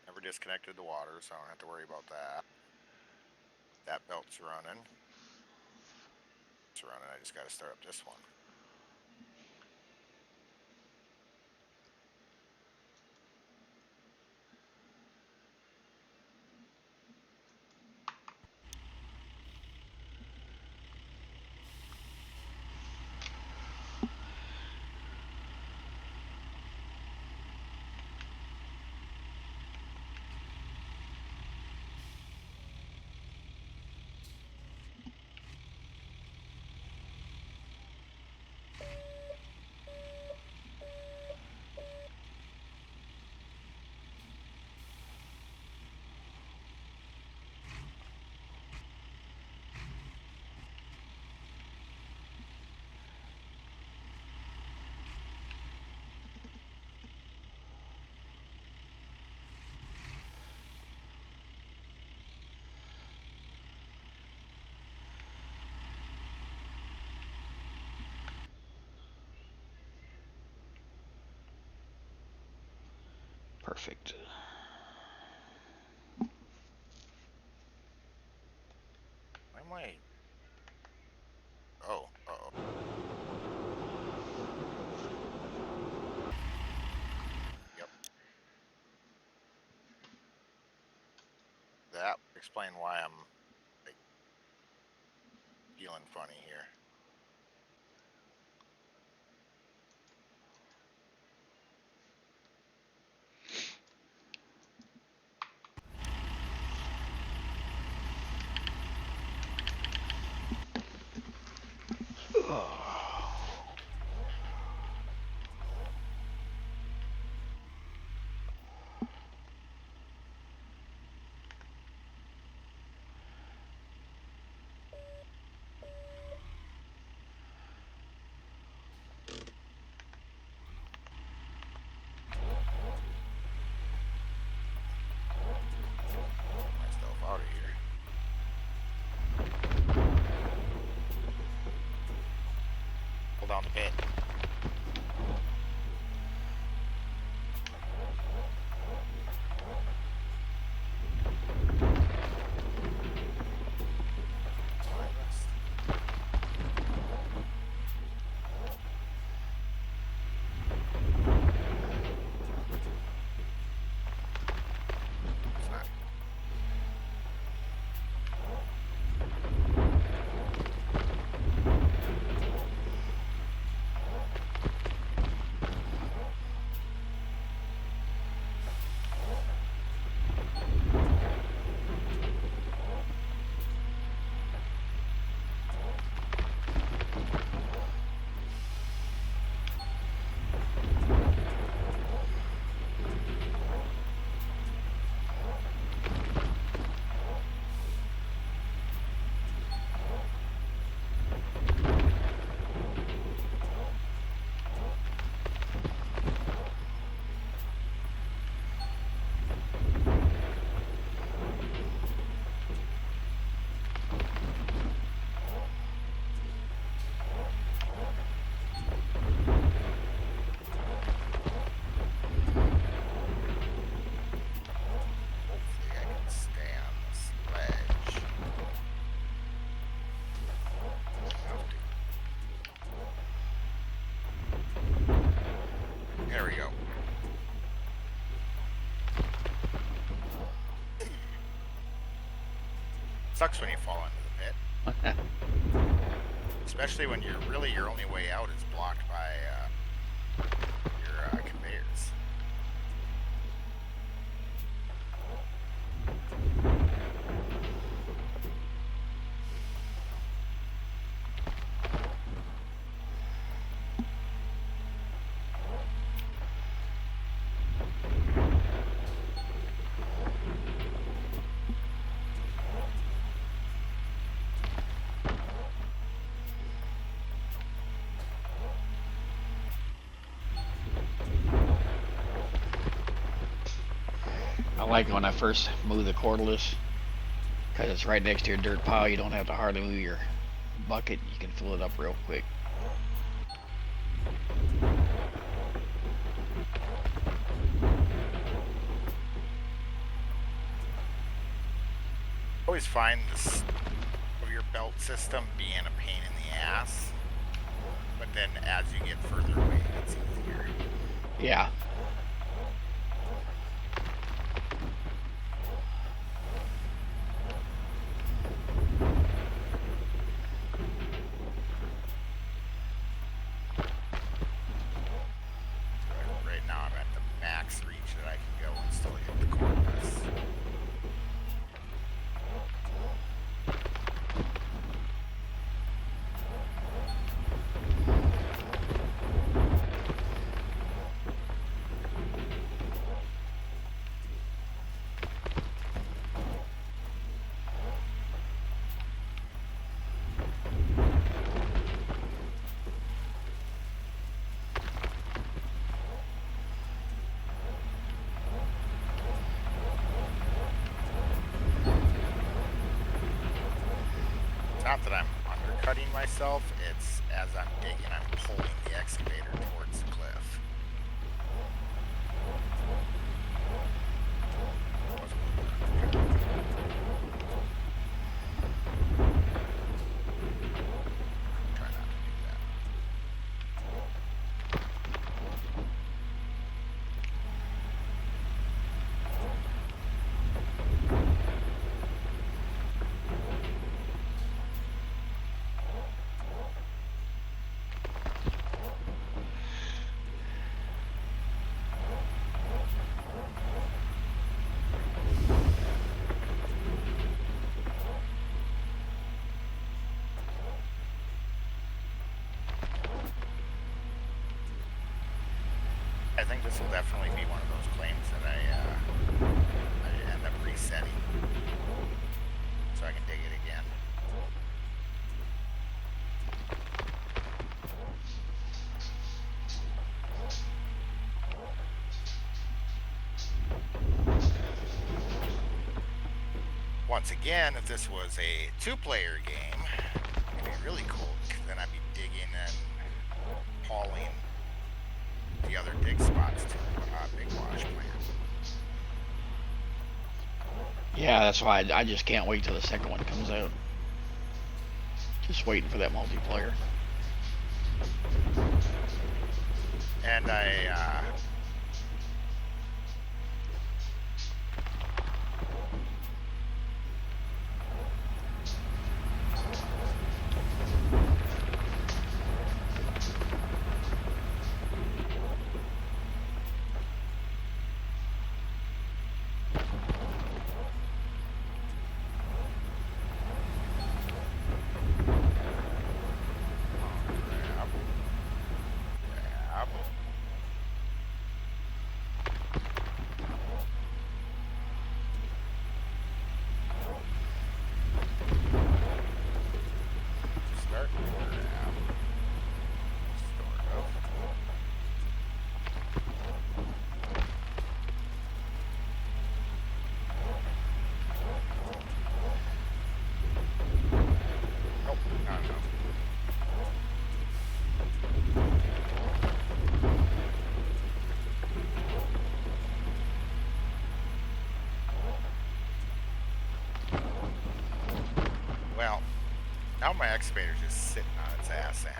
Never disconnected the water, so I don't have to worry about that. That belt's running. It's running. I just got to start up this one. Perfect. Why am I? Oh, uh-oh. Yep. That explain why I'm like, feeling funny here. Get myself out of here. Pull down the pit. It's not. sucks when you fall into the pit, especially when your only way out is blocked by your conveyors. I like when I first move the cordless because it's right next to your dirt pile. You don't have to hardly move your bucket. You can fill it up real quick. Always find this of your belt system being a pain in the ass, but then as you get further away, it's easier. Yeah. Right now I'm at the max reach that I can go and still hit the cordless. Not that I'm undercutting myself, it's as I'm digging, I'm pulling the excavator towards the cliff. Try not to do that. I think this will definitely be one of those claims that I end up resetting so I can dig it again. Once again, if this was a two-player game, it'd be really cool, 'cause then I'd be digging and hauling the other dig spots to Big Wash Plant. Yeah, that's why I just can't wait till the second one comes out. Just waiting for that multiplayer. And I grab. Start grab. Sort of. Nope, not enough. Well, now my excavator's just sitting on its ass end.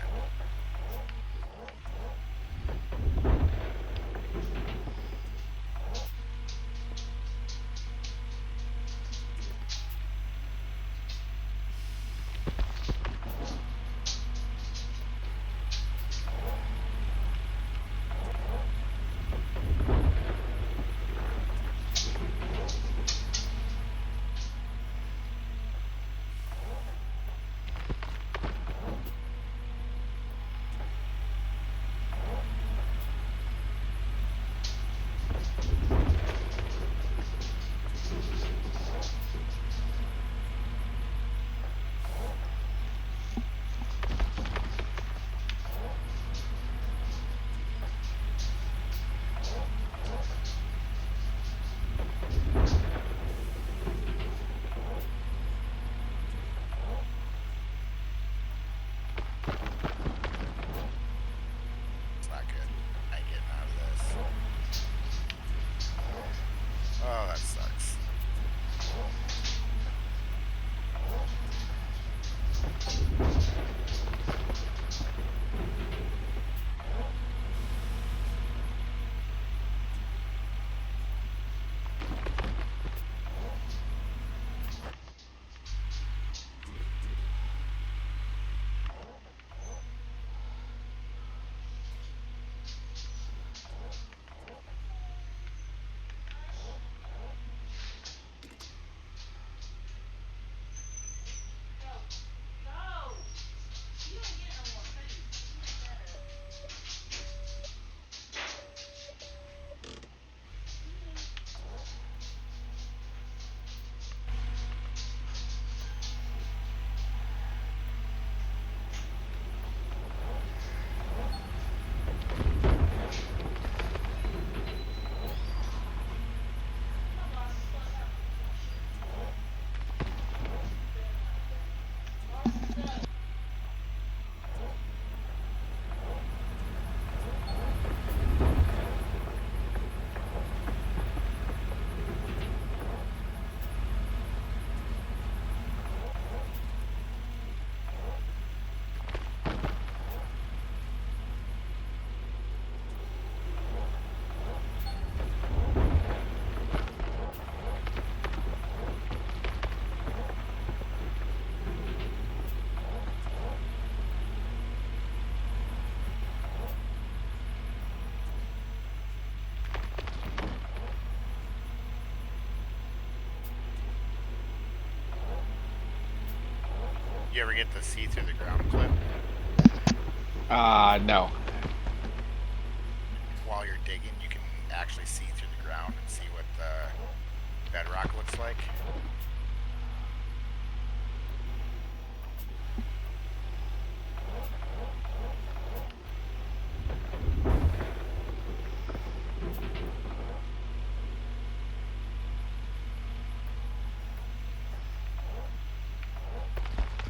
You ever get to see through the ground clip No. while you're digging? You can actually see through the ground and see what the bedrock looks like.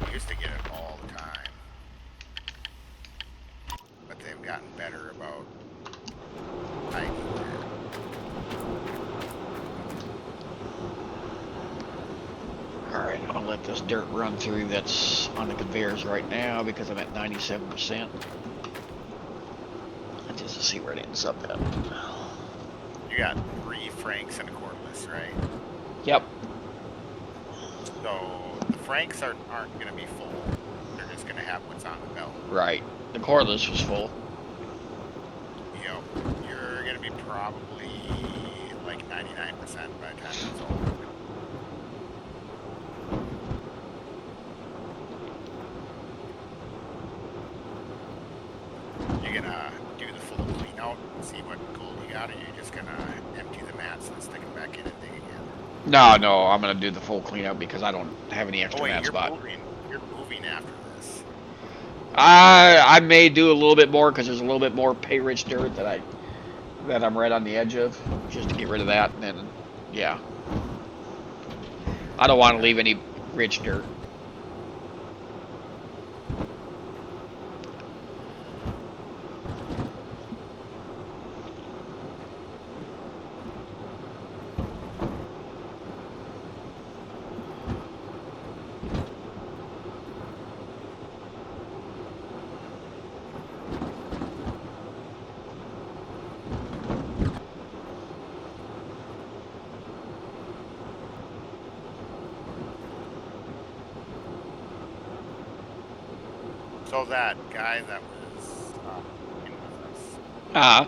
We used to get it all the time, but they've gotten better about hiding it. Alright, I'm gonna let this dirt run through that's on the conveyors right now because I'm at 97%. Just to see where it ends up at. You got 3 Franks and a cordless, right? Yep. So the Franks aren't going to be full. They're just going to have what's on the belt. Right. The cordless was full. Yep. You're going to be probably like 99% by the time it's all over. You're going to do the full clean out and see what gold you got, or you're just going to empty the mats and stick them back in and dig again? No, I'm gonna do the full cleanup because I don't have any extra Oh, wait, mat spot. You're moving after this. I may do a little bit more because there's a little bit more pay-rich dirt that I'm right on the edge of, just to get rid of that, and then yeah, I don't want to leave any rich dirt. So that guy that was in with us, Uh,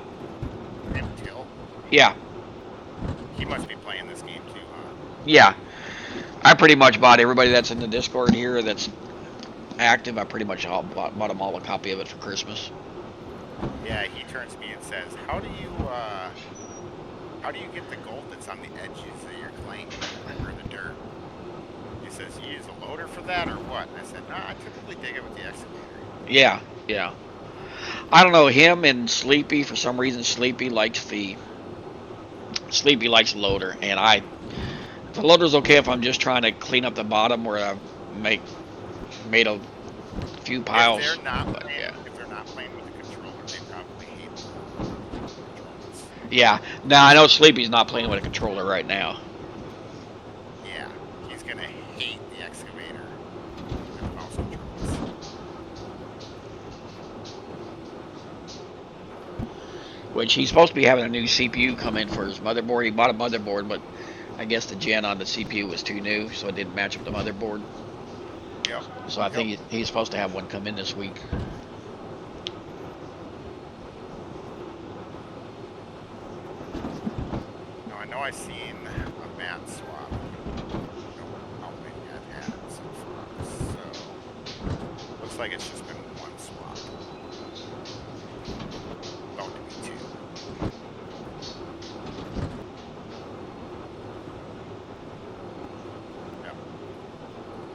named Till, yeah, he must be playing this game too, huh? yeah. I pretty much bought everybody that's in the Discord here that's active. I pretty much bought them all a copy of it for Christmas. Yeah, he turns to me and says, "How do you get the gold that's on the edges of your claim or the dirt?" He says, "You use a loader for that or what?" And I said, "No, I typically dig it with the excavator." Yeah. I don't know, him and Sleepy, for some reason Sleepy likes the loader, and the loader's okay if I'm just trying to clean up the bottom where I've made a few piles. If they're not But playing, yeah. if they're not playing with the controller, they probably hate the controls. Yeah. Now I know Sleepy's not playing with a controller right now. Yeah, he's gonna hate the excavator with mouse controls. Which he's supposed to be having a new CPU come in for his motherboard. He bought a motherboard, but I guess the gen on the CPU was too new, so it didn't match up the motherboard. Yep. So I think he's supposed to have one come in this week. Now I know I seen a mat swap. I don't know how many I've had so far. So looks like it's just been one swap. About to be 2. Yep.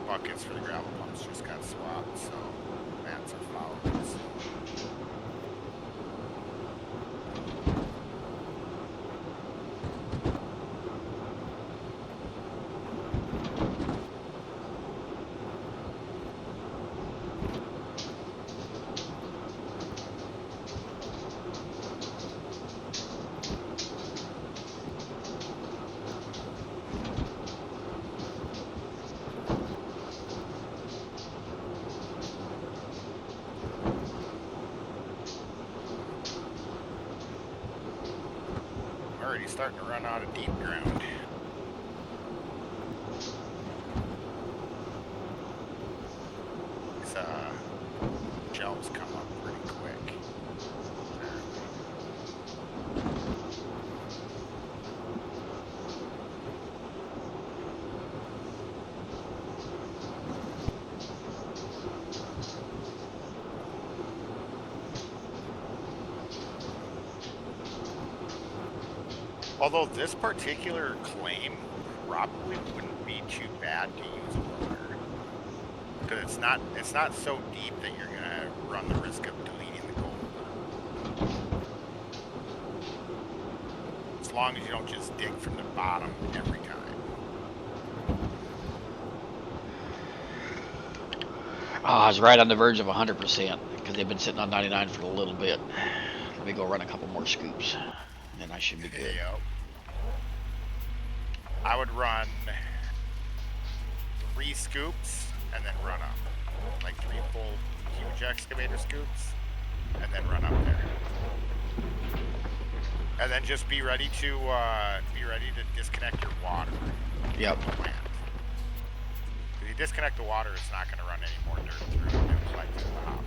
Buckets for the gravel pumps just got swapped, so mats are following soon. Already starting to run out of deep ground. These shelves come up pretty quick. Although this particular claim probably wouldn't be too bad to use water, because it's not so deep that you're gonna run the risk of deleting the gold. As long as you don't just dig from the bottom every time. Oh, I was right on the verge of 100% because they've been sitting on 99 for a little bit. Let me go run a couple more scoops, and I should be good. Yep. I would run 3 scoops and then run up, like 3 full huge excavator scoops, and then run up there. And then just be ready to disconnect your water. Yep. From the plant. If you disconnect the water, it's not going to run any more dirt through it and collect in the hopper.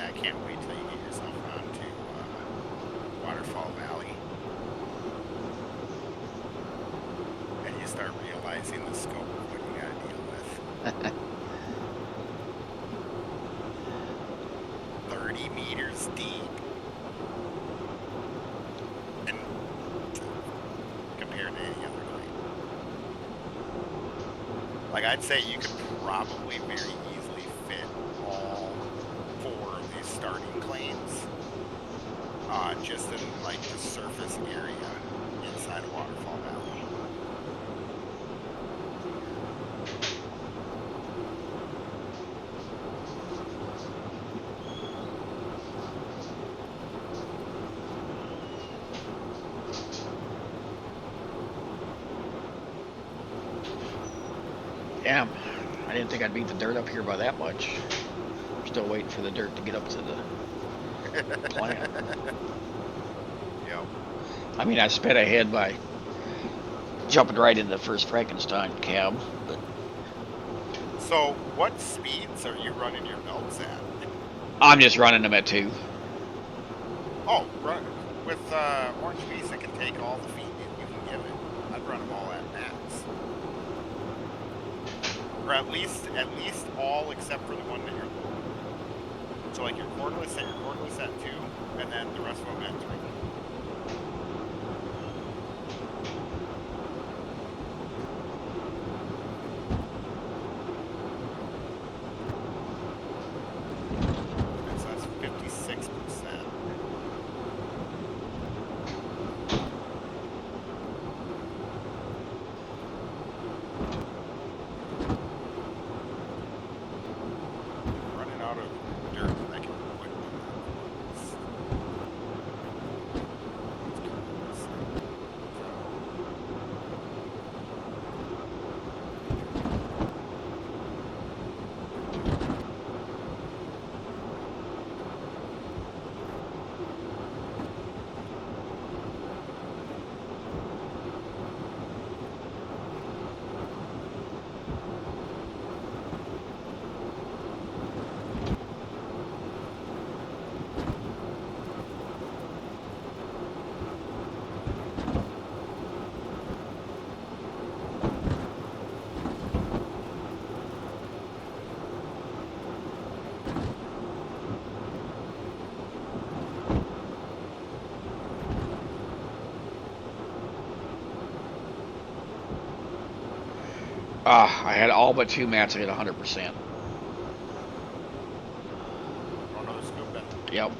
I can't wait till you get yourself onto Waterfall Valley and you start realizing the scope of what you gotta deal with. 30 meters deep. And compared to any other claim. Like, I'd say you could probably very easily fit all 4 of these starting claims just in like the surface area inside of Waterfall Valley. Damn, I didn't think I'd beat the dirt up here by that much. I'm still waiting for the dirt to get up to the plant. Yep. I mean, I sped ahead by jumping right into the first Frankenstein cab, but So, what speeds are you running your belts at? I'm just running them at 2. Oh, run with Orange Beast, it can take all the feed you can give it. I'd run them all at max, or at least all except for the one that you're loading. So, like your cordless, set your cordless at 2, and then the rest of them at 3. So that's 56%. Running out of dirt that I can put. I had all but 2 mats at 100%. Oh, another scoop then. Yep.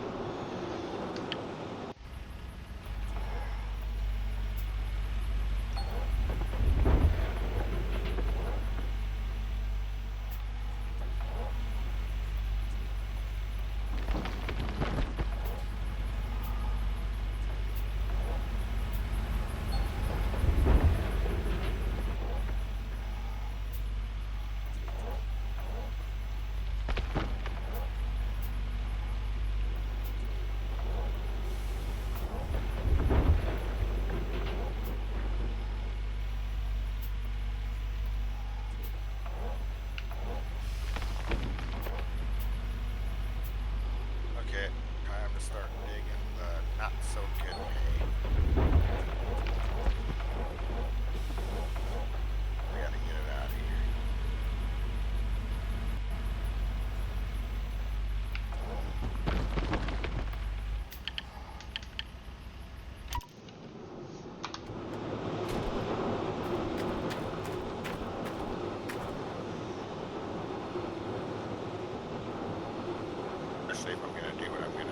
especially if I'm gonna do what I'm gonna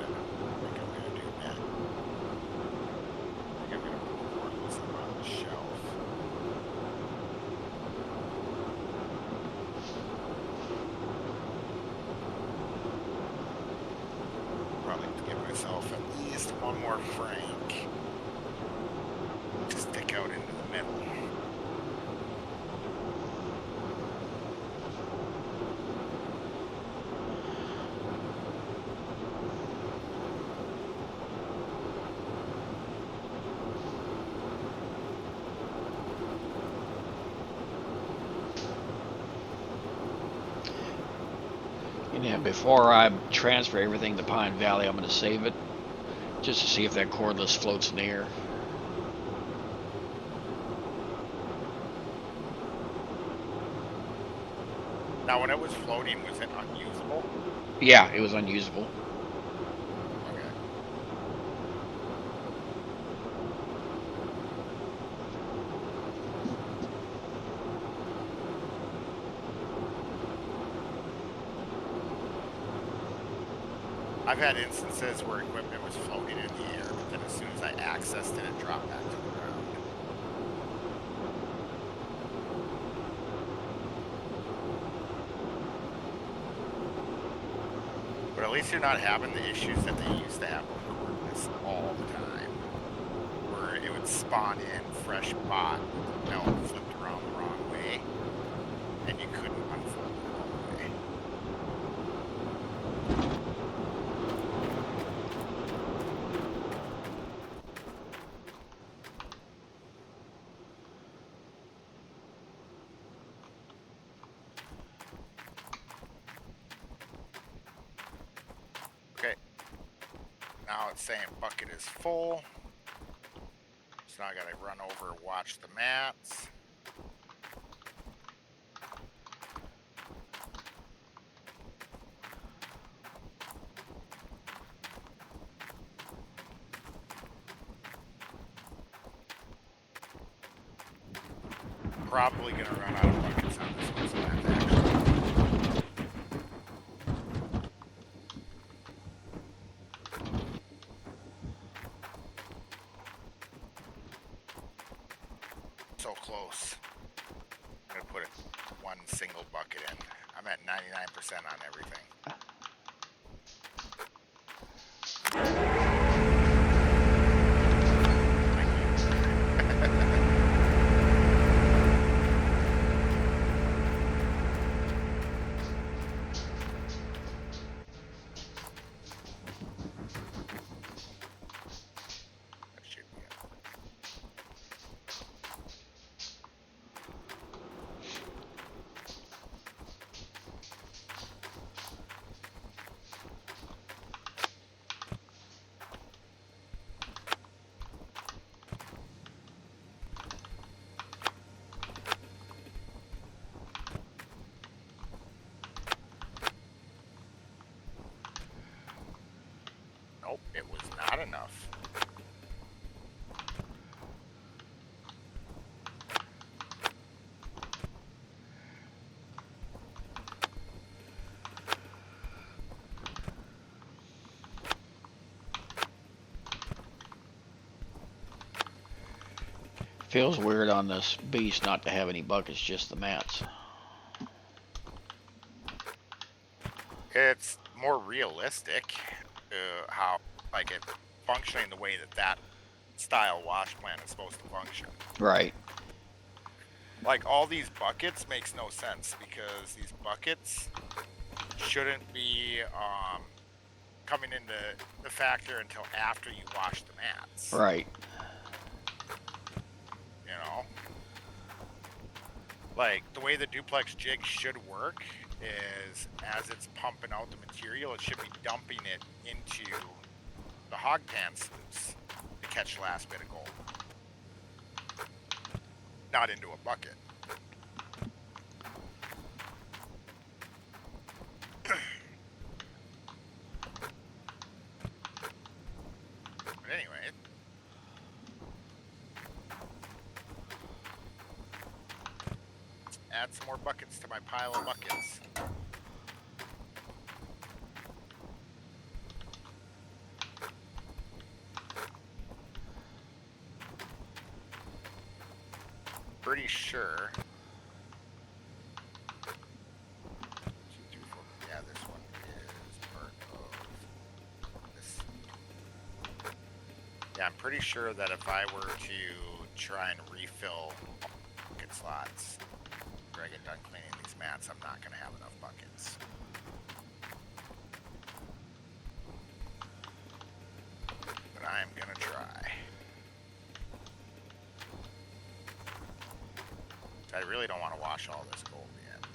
do next. I think I'm gonna put the cordless up on the shelf. Probably give myself at least one more frank to stick out into the middle. And then before I transfer everything to Pine Valley, I'm going to save it just to see if that cordless floats in the air. Now, when it was floating, was it unusable? Yeah, it was unusable. Okay. I've had instances where equipment was floating in the air, but then as soon as I accessed it, it dropped back to the ground. But at least you're not having the issues that they used to have with cordless all the time, where it would spawn in fresh bot with the belt flipped around the wrong way, and you couldn't unfold it all the way. Okay. Now it's saying bucket is full. So now I gotta run over and watch the mats. Probably gonna run out of buckets on this one, so I have to actually. So close. I'm gonna put one single bucket in. I'm at 99% on everything. That should be it. Nope, it was not enough. Feels weird on this beast not to have any buckets, just the mats. It's more realistic how, like, it functioning the way that that style wash plant is supposed to function. Right. Like, all these buckets makes no sense because these buckets shouldn't be coming into the factor until after you wash the mats. Right. You know? Like, the way the duplex jig should work is as it's pumping out the material, it should be dumping it into the hog pan sluice to catch the last bit of gold. Not into a bucket. But anyway, add some more buckets to my pile of buckets. pretty sure. Yeah, this one is part of this. Yeah, I'm pretty sure that if I were to try and refill bucket slots after I get done cleaning these mats, I'm not going to have enough buckets. But I am going to try. I really don't want to wash all this gold yet.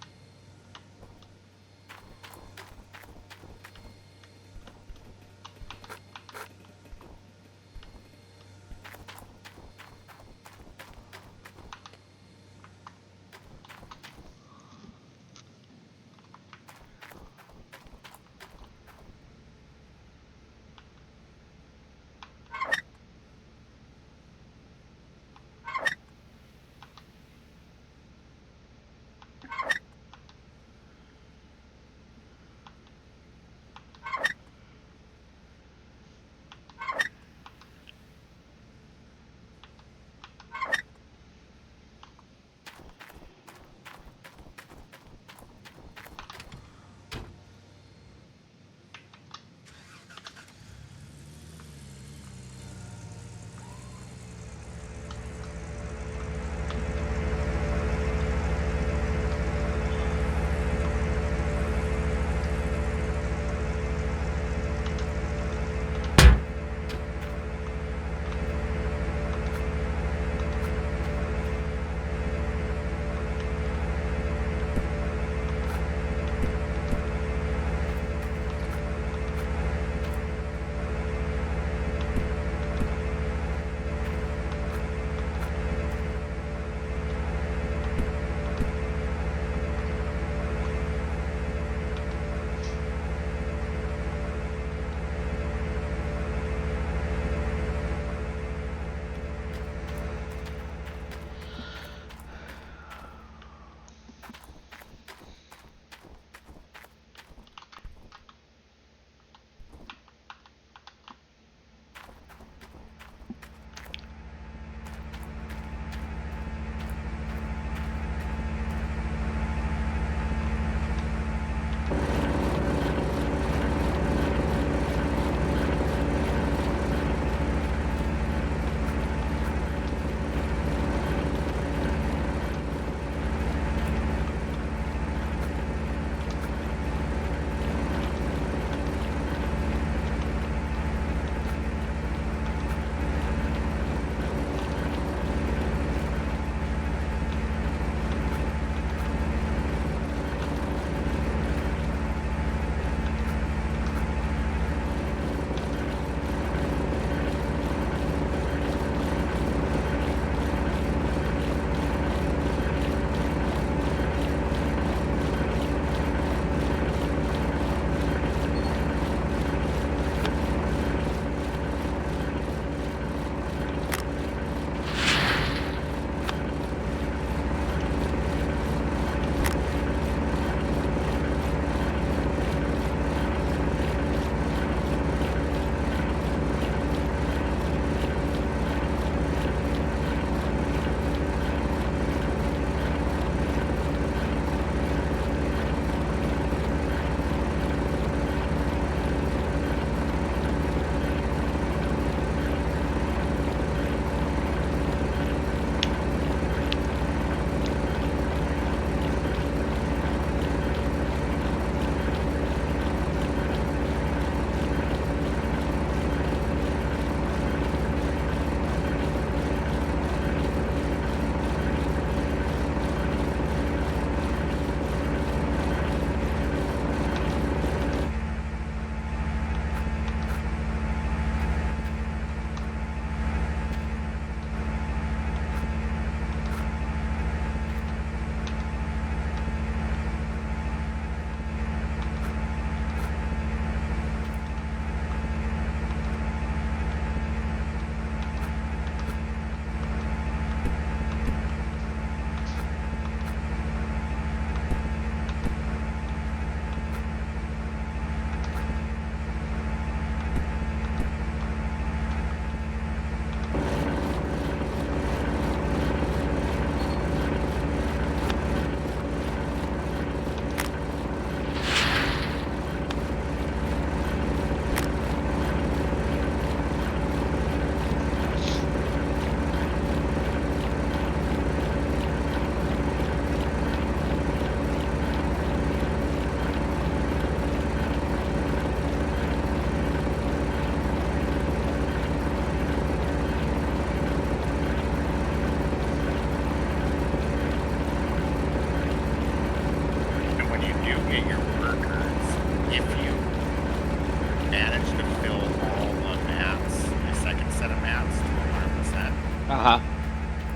Uh huh.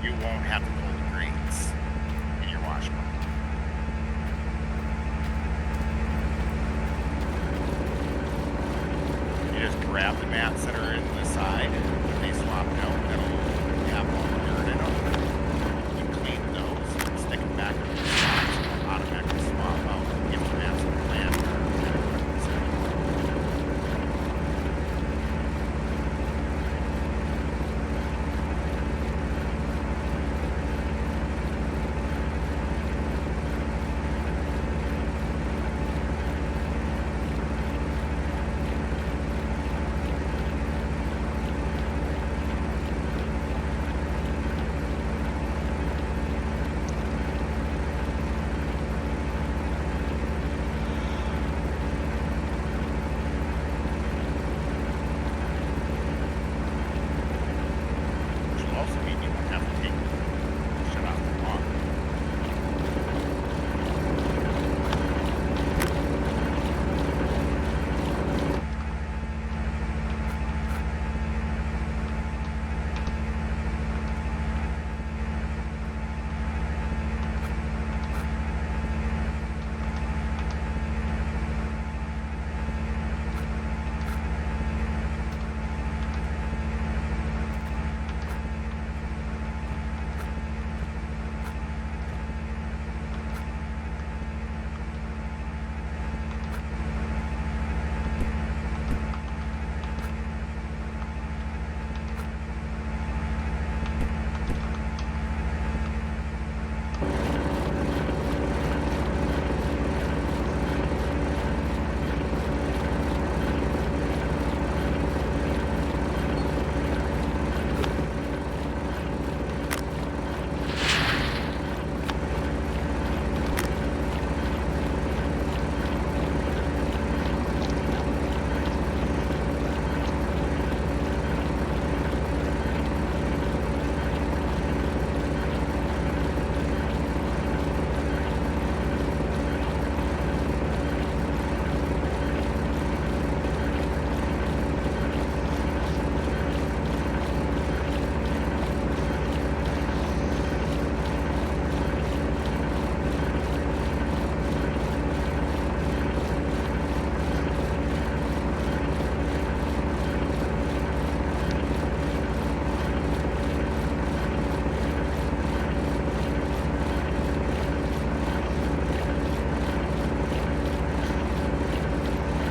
you won't have to pull the grates in your washboard. You just grab the mats that are in the side when they swap out, that'll have all the dirt in them. You clean those, stick them back in the spots, and they'll automatically swap out if the mats are planned or which will also mean you won't have to shut off the water.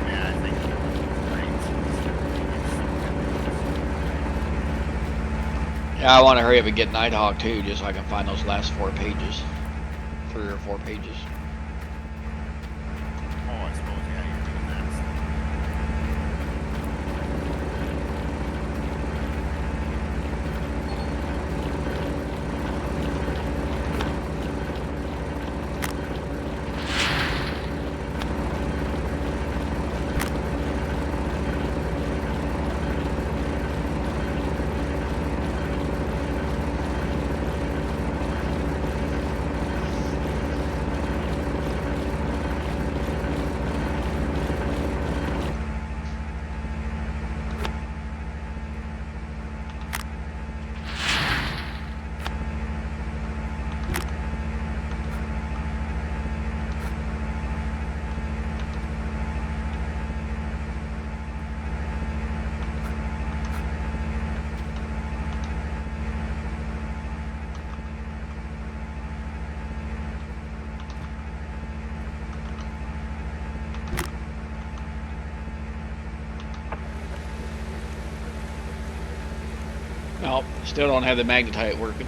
Yeah, I think Yeah, I want to hurry up and get Nighthawk too, just so I can find those last 4 pages, 3 or 4 pages. Oh, I suppose, yeah, you're doing that. Nope, still don't have the magnetite working.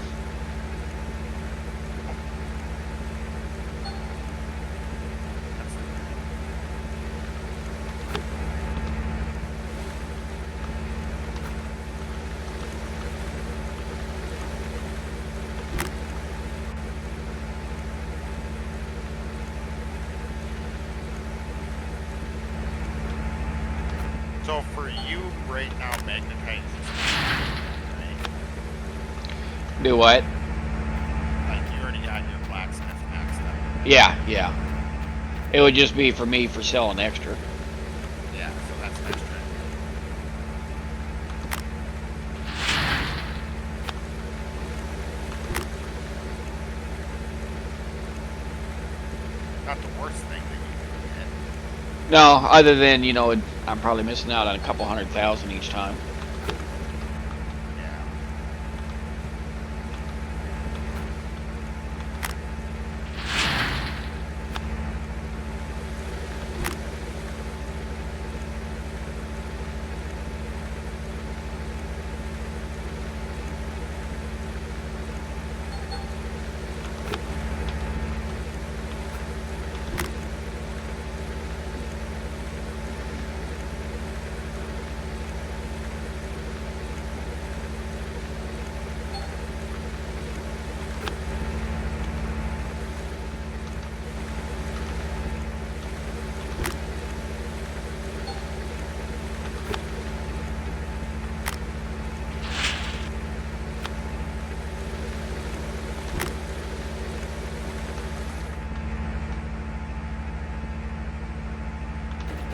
So for you right now, magnetite is right? Do what? Like you already got your blacksmith maxed out. Yeah, yeah. It would just be for me for selling extra. Yeah, so that's an extra. not the worst thing that you can No, other than I'm probably missing out on a couple 100,000 each time. get. Yeah.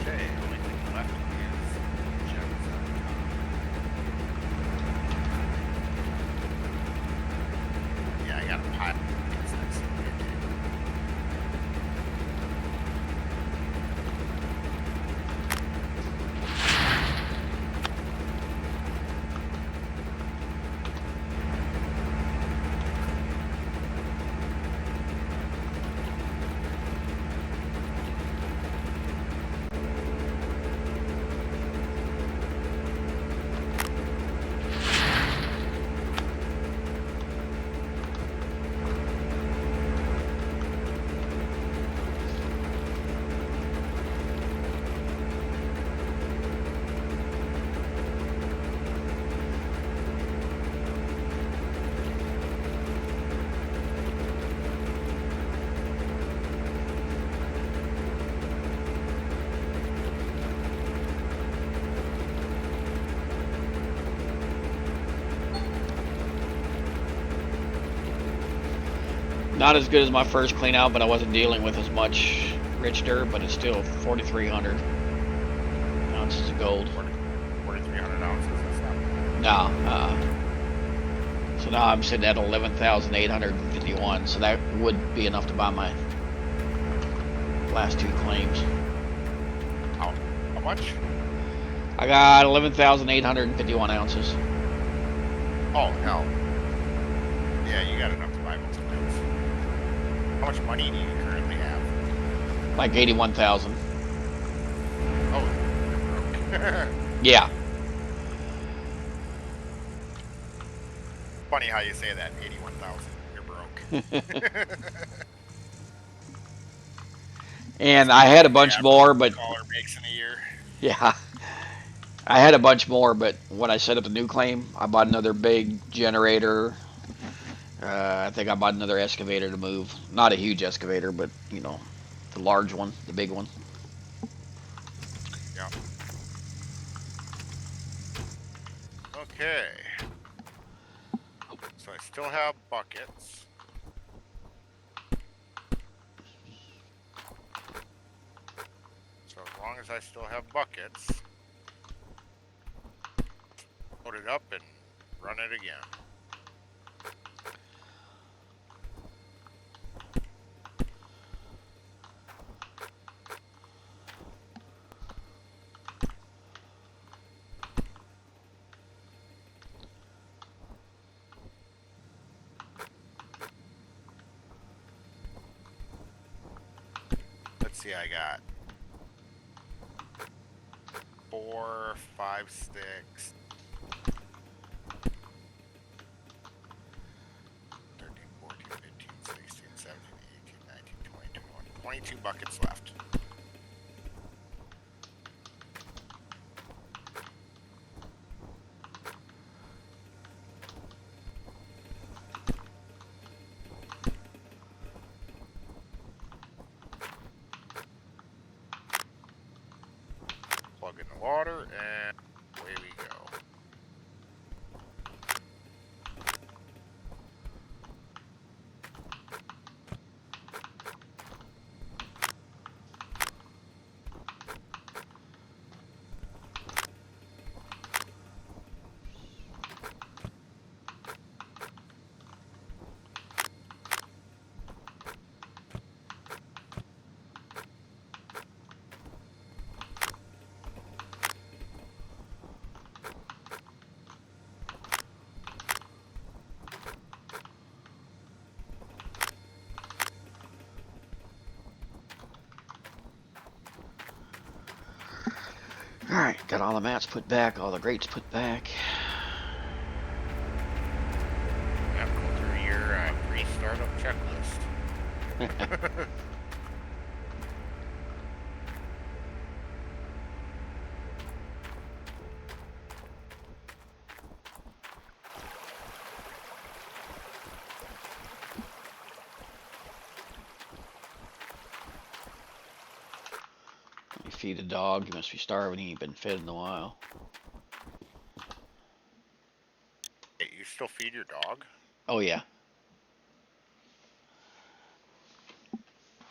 Okay, only thing left is gems on top. Yeah, I got a pile. That's next to me, too. Not as good as my first clean out, but I wasn't dealing with as much rich dirt, but it's still 4,300 ounces of gold. 4,300 ounces. That's not bad. No, so now I'm sitting at 11,851, so that would be enough to buy my last two claims. How much? I got 11,851 ounces. Oh, hell. Yeah, you got enough to buy both claims. How much money do you currently have? Like 81,000. Oh, you're broke. Yeah. Funny how you say that. 81,000. You're broke. And I had a bunch average more, but caller makes in a year. yeah, I had a bunch more, but when I set up the new claim, I bought another big generator. I think I bought another excavator to move. Not a huge excavator, but the large one, the big one. Yeah. Okay. So I still have buckets. So as long as I still have buckets, load it up and run it again. Let's see, I got 4, 5, 6, 13, 14, 15, 16, 17, 18, 19, 20, 21. 22 buckets left. Plug in the water and away we go. Alright, got all the mats put back, all the grates put back. Yeah, go through your pre-startup checklist. You feed a dog, you must be starving, he ain't been fed in a while. Hey, you still feed your dog? Oh yeah.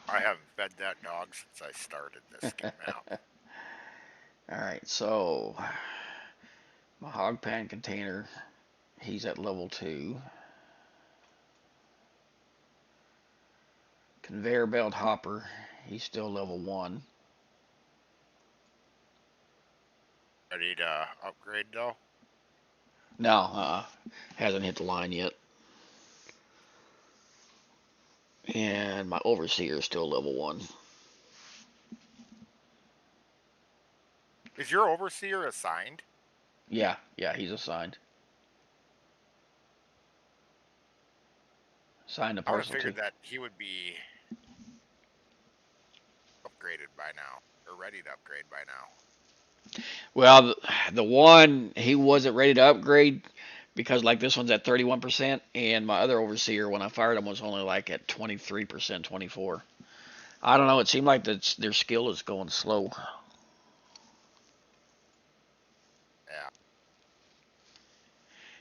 I haven't fed that dog since I started this map. Alright, so my hog pan container, he's at level 2. Conveyor belt hopper, he's still level 1. Ready to upgrade though? No, hasn't hit the line yet. And my overseer is still level 1. Is your overseer assigned? Yeah, he's assigned. Assigned a I would have parcel figured too. that he would be upgraded by now, or ready to upgrade by now. Well, the one, he wasn't ready to upgrade because like this one's at 31%, and my other overseer, when I fired him, was only like at 23%, 24. I don't know, it seemed like their skill is going slow. Yeah.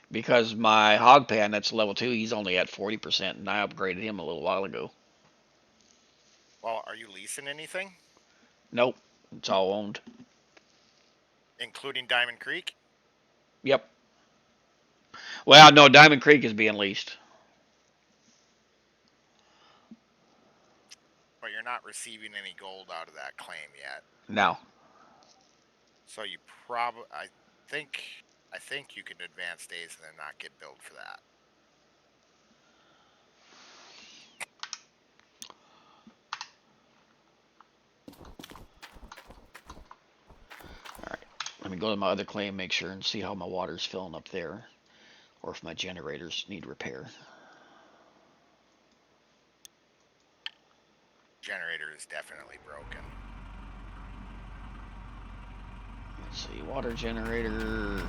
Because my hog pan, that's level 2, he's only at 40%, and I upgraded him a little while ago. Well, are you leasing anything? Nope, it's all owned. Including Diamond Creek? Yep. Well, no, Diamond Creek is being leased. But you're not receiving any gold out of that claim yet. No. So you I think you can advance days and then not get billed for that. Let me go to my other claim, make sure, and see how my water's filling up there, or if my generators need repair. Generator is definitely broken. Let's see, water generator.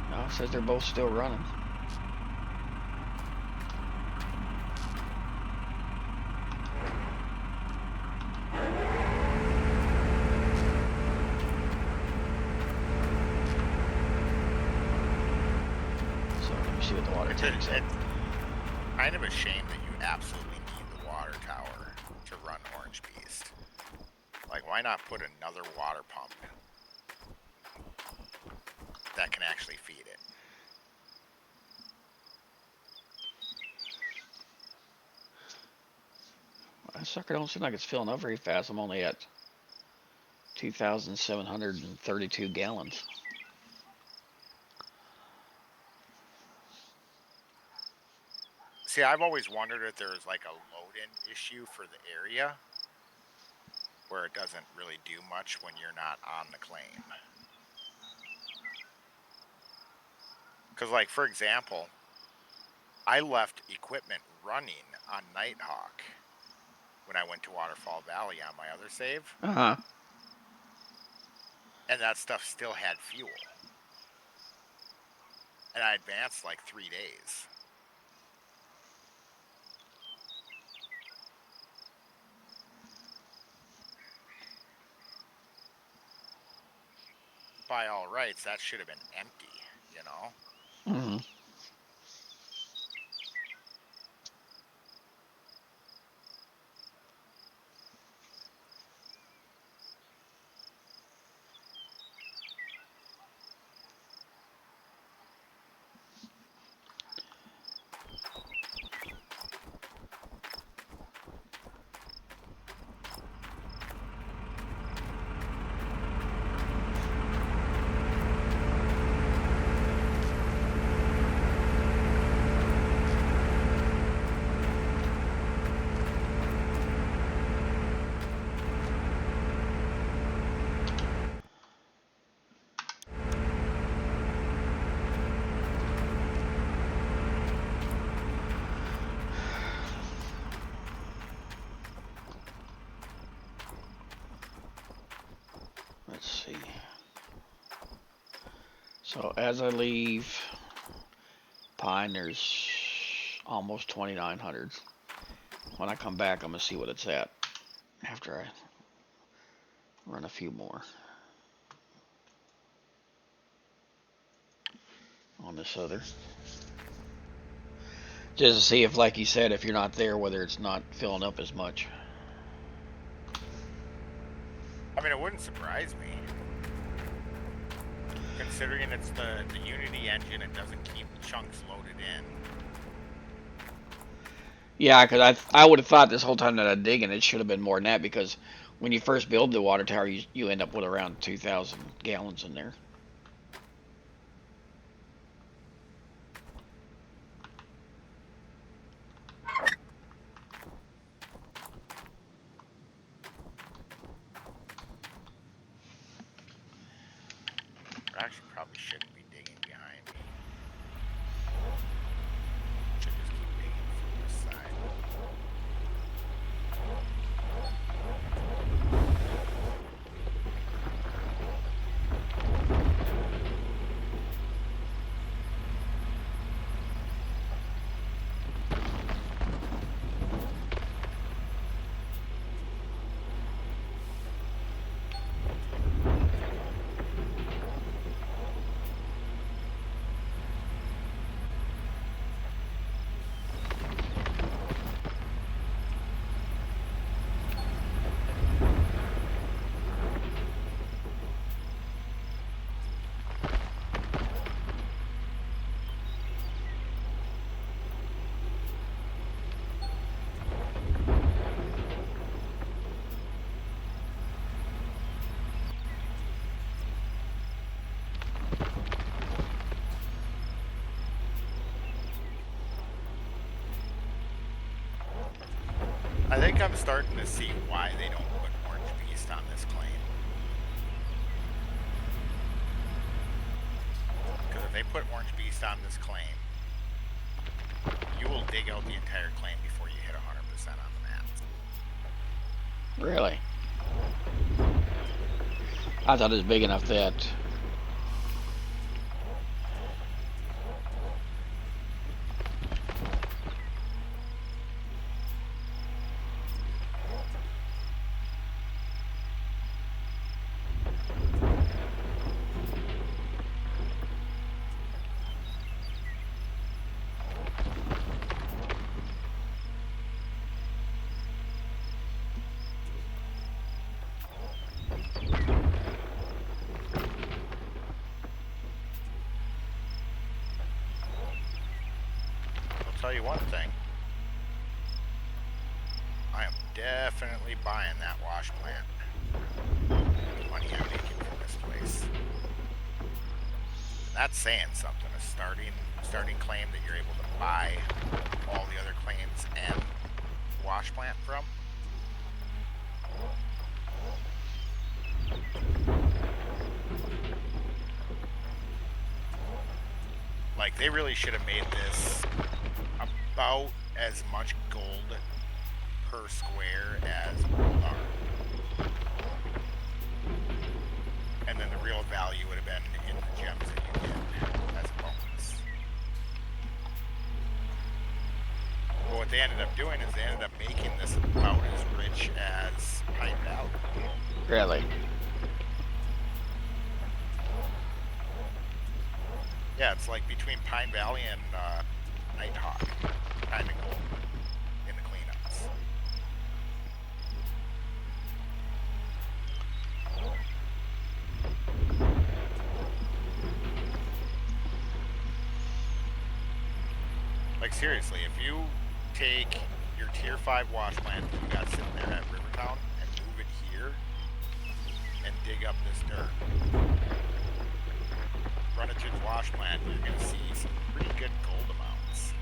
No, it says they're both still running. So let me see what the water tank's at. It's kind of a shame that you absolutely need the water tower to run Orange Beast. Like, why not put another water pump that can actually feed it? That sucker don't seem like it's filling up very fast. I'm only at 2,732 gallons. See, I've always wondered if there's like a load-in issue for the area where it doesn't really do much when you're not on the claim. Because, like, for example, I left equipment running on Nighthawk when I went to Waterfall Valley on my other save. Uh-huh. And that stuff still had fuel. And I advanced like 3 days. By all rights, that should have been empty, you know? Mm-hmm. So as I leave Pine, there's almost 2,900. When I come back, I'm gonna see what it's at after I run a few more on this other. Just to see if, like you said, if you're not there, whether it's not filling up as much. I mean, it wouldn't surprise me. Considering it's the Unity engine, it doesn't keep chunks loaded in. Yeah, because I would have thought this whole time that I'm digging it should have been more than that, because when you first build the water tower, you end up with around 2,000 gallons in there. Actually, probably shouldn't be digging behind me. Should just keep digging from this side. I think I'm starting to see why they don't put Orange Beast on this claim. Because if they put Orange Beast on this claim, you will dig out the entire claim before you hit 100% on the map. Really? I thought it was big enough that. I'll tell you one thing. I am definitely buying that wash plant. The money I'm making from this place. That's saying something. A starting claim that you're able to buy all the other claims and wash plant from. Like, they really should have made this about as much gold per square as World Art. And then the real value would have been in the gems that you get as a bonus. But what they ended up doing is they ended up making this about as rich as Pine Valley. Really? Yeah, it's like between Pine Valley and Nighthawk, kind of gold in the cleanups. Like, seriously, if you take your tier 5 wash plant that you got sitting there at Rivertown and move it here and dig up this dirt, run it through the wash plant, you're going to see some pretty good gold amounts.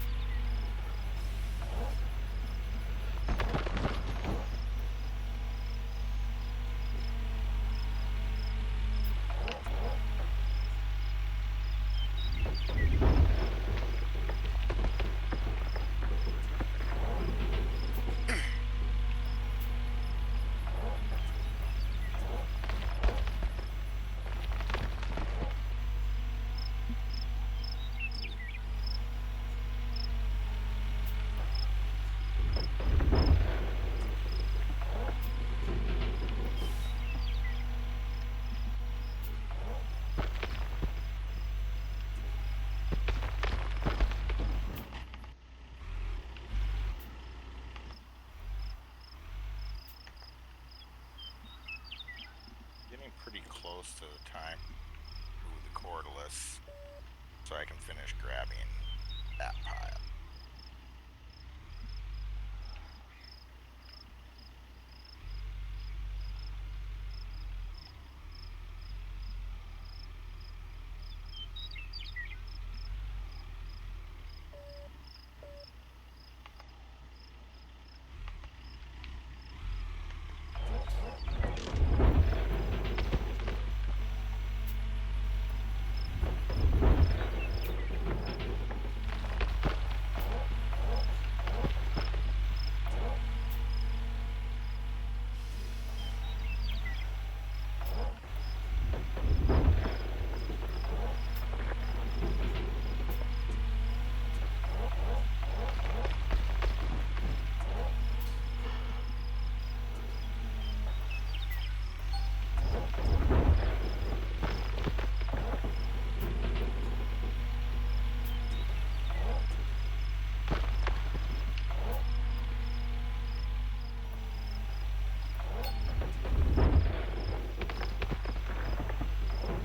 close to the time. Move the cordless so I can finish grabbing that pile.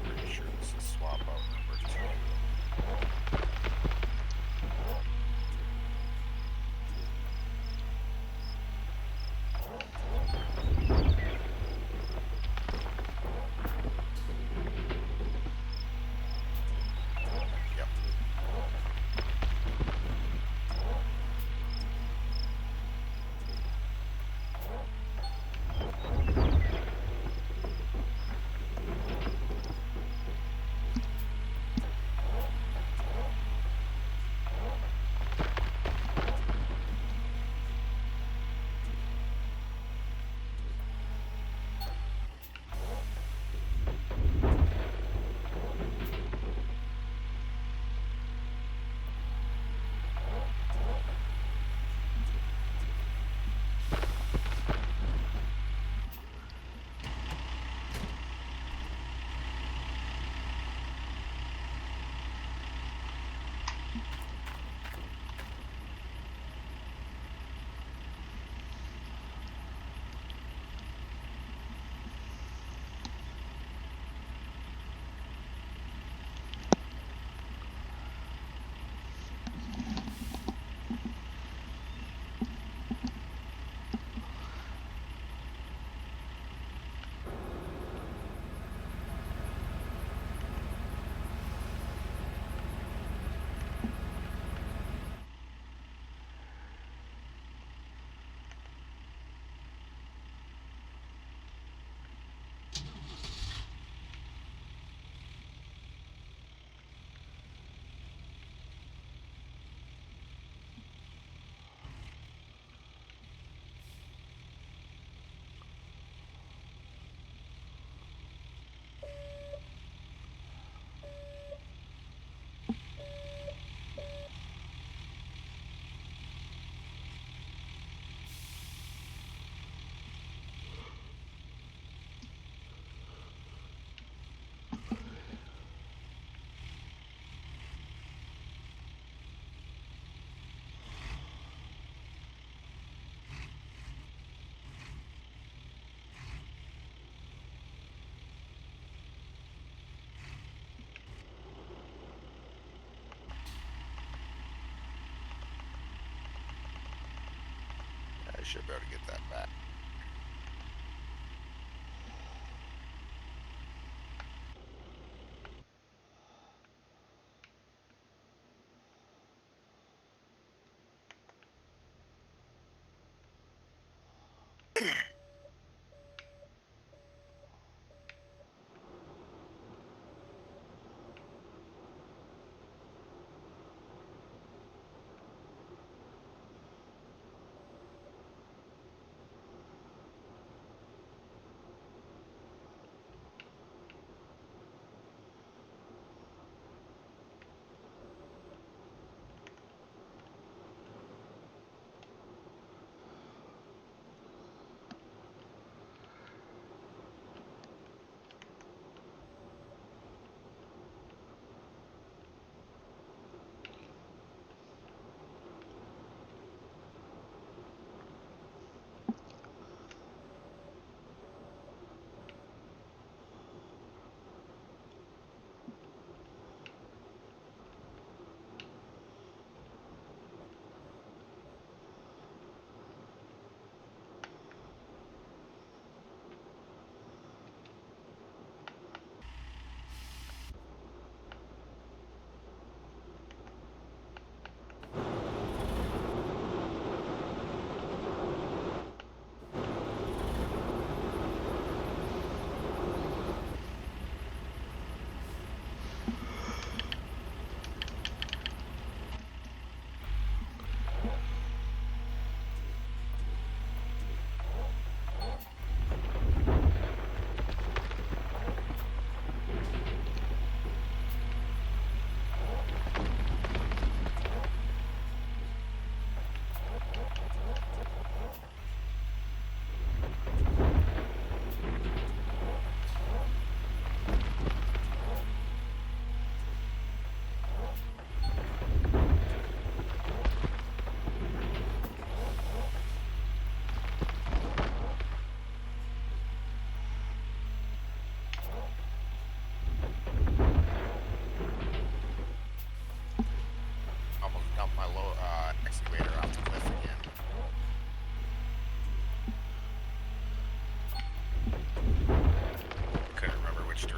Pretty sure this is swap out number 2. Yep. I should be able to get that back.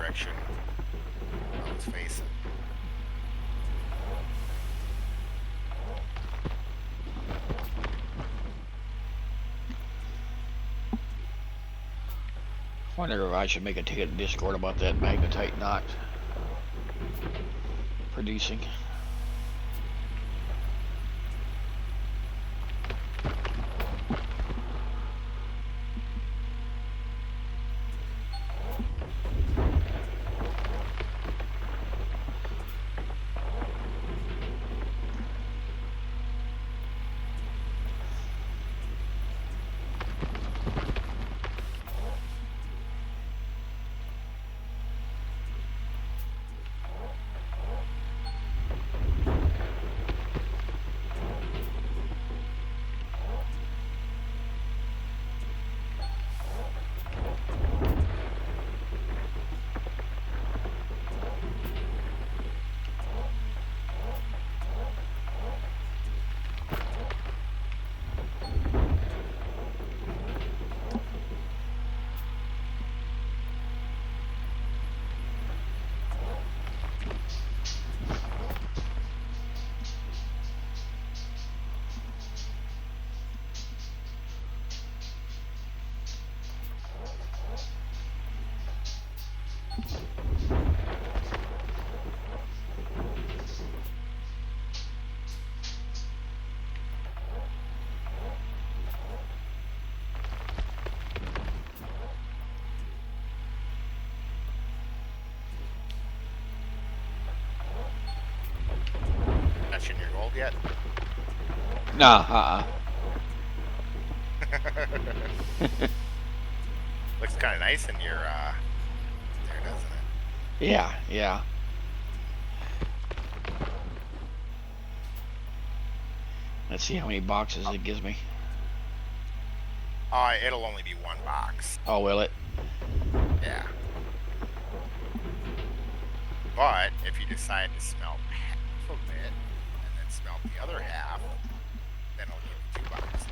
direction I was facing. I wonder if I should make a ticket in Discord about that magnetite not producing. Touching your gold yet? Nah, Looks kind of nice in your there, doesn't it? Yeah, yeah. Let's see how many boxes it gives me. It'll only be one box. Oh, will it? Yeah. But if you decide to smelt half of it and then smelt the other half, then it'll give you 2 boxes.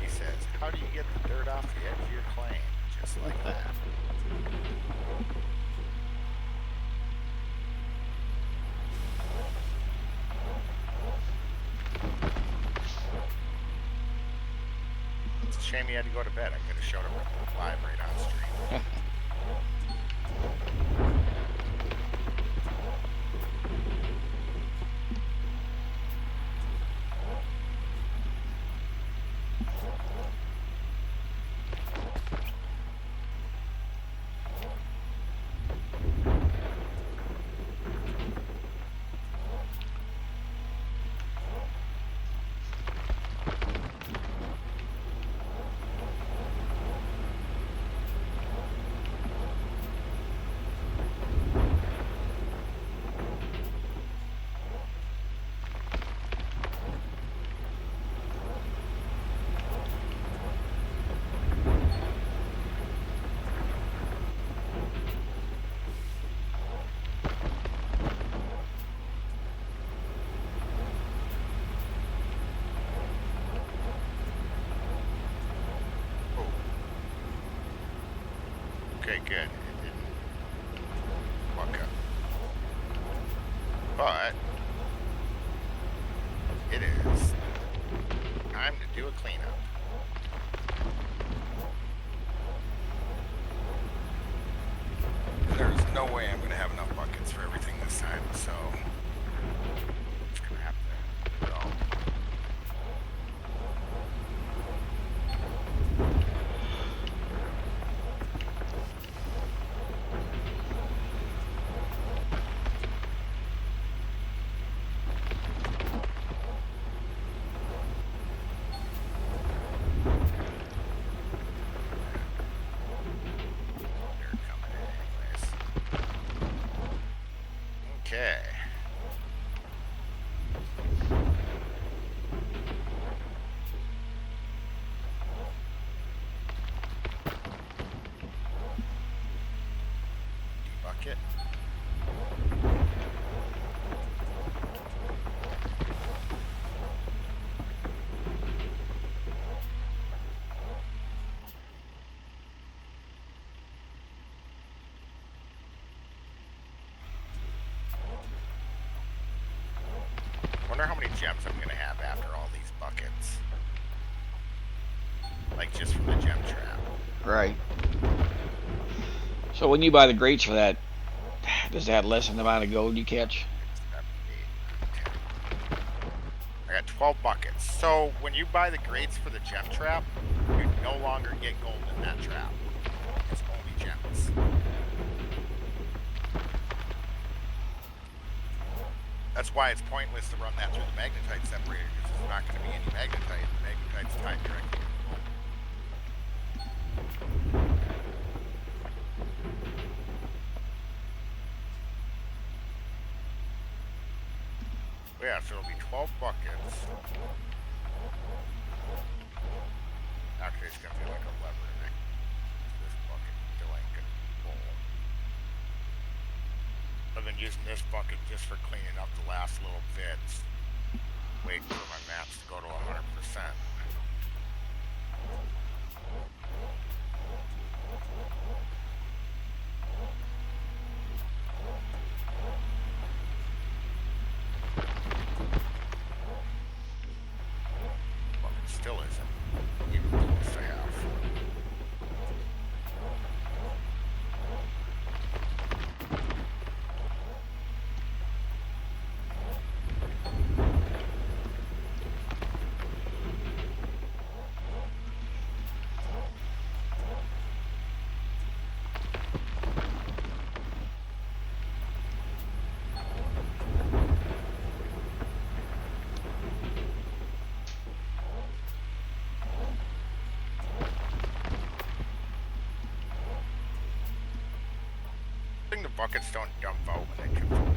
He says, how do you get the dirt off the edge of your claim? Just like that. It's a shame he had to go to bed. I could have showed him live right on stream. Okay, good. It didn't fuck up. But it is time to do a cleanup. There's no way I'm gonna have enough buckets for everything this time, so I'm just gonna have to do it all. bucket. Wonder how many gems I'm gonna have after all these buckets. Like just from the gem trap. Right. So when you buy the grates for that, does that lessen the amount of gold you catch? 7, 8, 10. I got 12 buckets. So when you buy the grates for the gem trap, you no longer get gold in that trap. It's only gems. That's why it's pointless to run that through the magnetite separator, because there's not going to be any magnetite. The magnetite's tied directly to the gold. Yeah, so it'll be 12 buckets. Actually, it's going to be like 11 in it. This bucket still ain't going to be full. I've been using this bucket just for cleaning up the last little bits. Waiting for my maps to go to 100%. Bucket still isn't even close to half. I think the buckets don't dump out when they come over.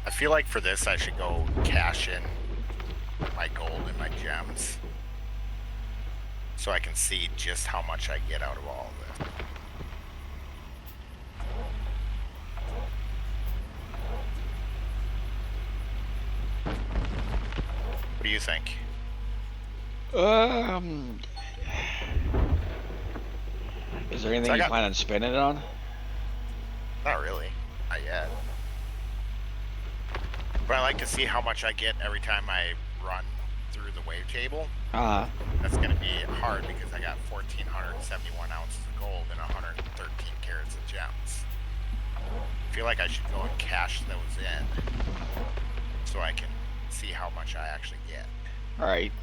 I feel like for this I should go cash in my gold and my gems so I can see just how much I get out of all of this. What do you think? Is there anything So I you got- plan on spending it on? Not really. Not yet. But I like to see how much I get every time I run through the wave table. That's going to be hard because I got 1,471 ounces of gold and 113 carats of gems. I feel like I should go and cash those in so I can see how much I actually get. Alright.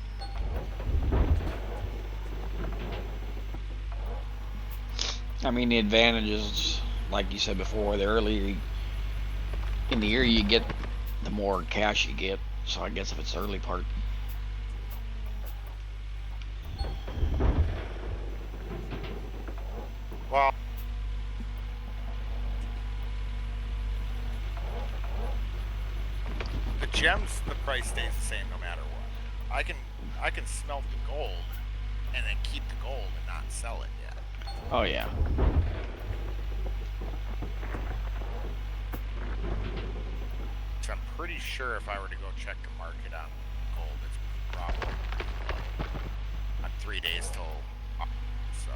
I mean, the advantage is, like you said before, the earlier in the year you get, the more cash you get. So I guess if it's the early part. Well, the gems, the price stays the same no matter what. I can smelt the gold and then keep the gold and not sell it yet. Oh yeah. So I'm pretty sure if I were to go check the market on gold, it's probably pretty low. On 3 days till so.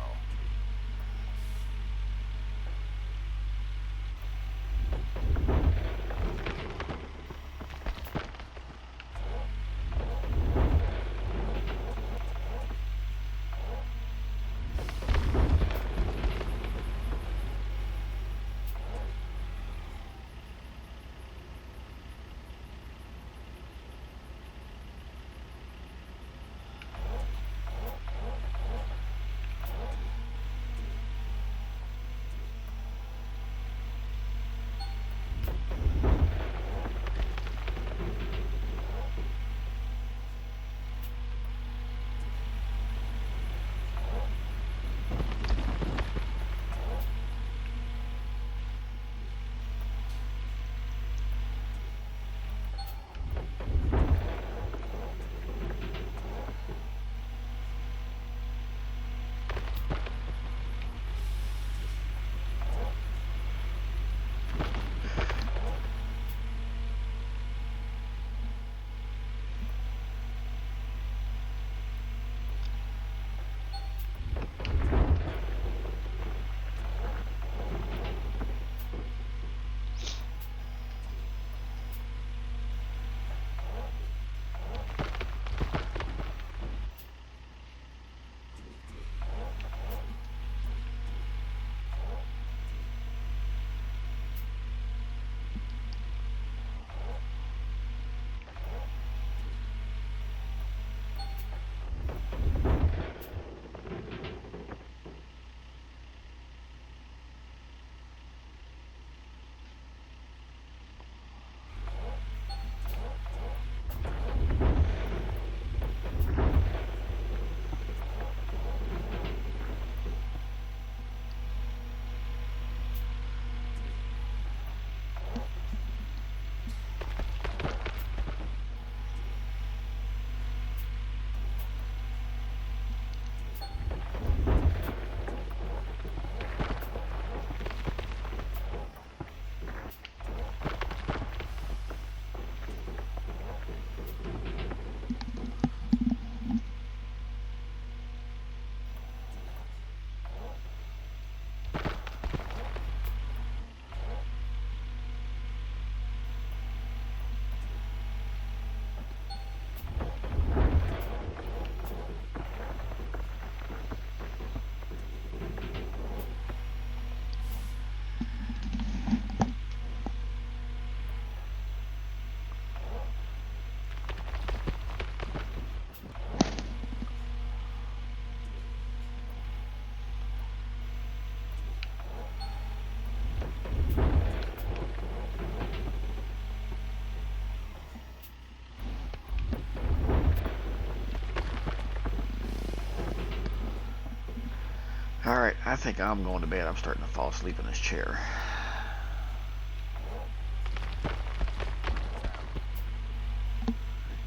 Alright, I think I'm going to bed. I'm starting to fall asleep in this chair.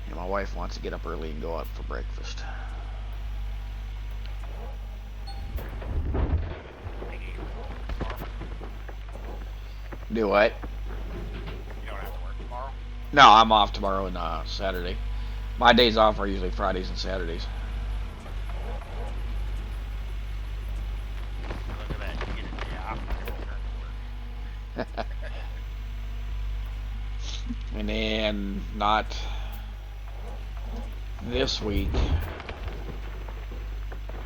And my wife wants to get up early and go out for breakfast. Do what? You don't have to work tomorrow? No, I'm off tomorrow and Saturday. My days off are usually Fridays and Saturdays. Look at that. You get a day off and you return to work. And then not this week,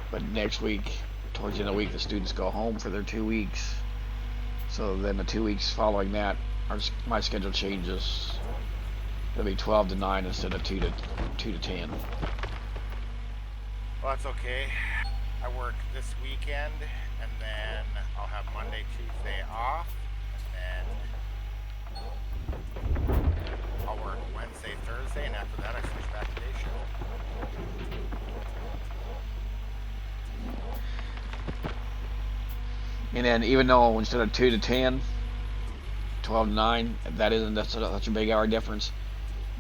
but next week, towards the end of the week, the students go home for their 2 weeks. So then the 2 weeks following that, my schedule changes. It'll be 12 to 9 instead of 2 to 10. Well, that's okay. I work this weekend, and then I'll have Monday, Tuesday off, and then I'll work Wednesday, Thursday, and after that I switch back to day shift. And then even though instead of 2 to 10, 12 to 9, that's such a big hour difference.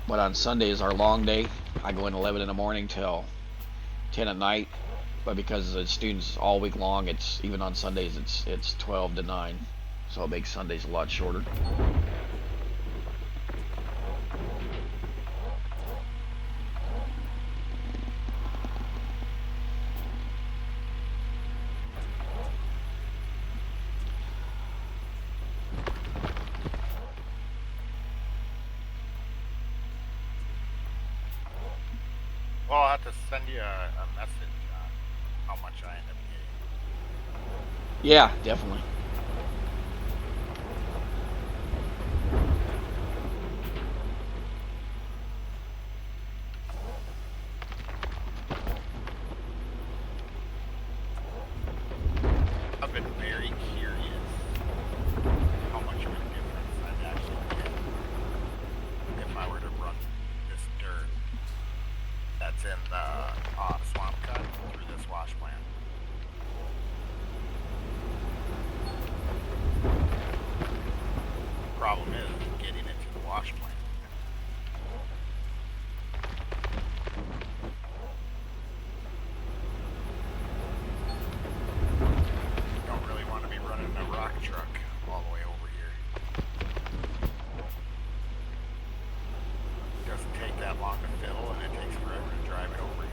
But on Sundays, our long day, I go in 11 in the morning till 10 at night. But because the students all week long, it's even on Sundays, it's 12 to 9. So it makes Sundays a lot shorter. Well, I'll have to send you a message on how much I end up getting. Yeah, definitely. I've been very curious how much of a difference I'd actually get if I were to run this dirt that's in the swamp cut through this wash plant. Problem is getting it to the wash plant. Don't really want to be running a rock truck all the way over here. It doesn't take that long to fill, and it takes forever to drive it over here.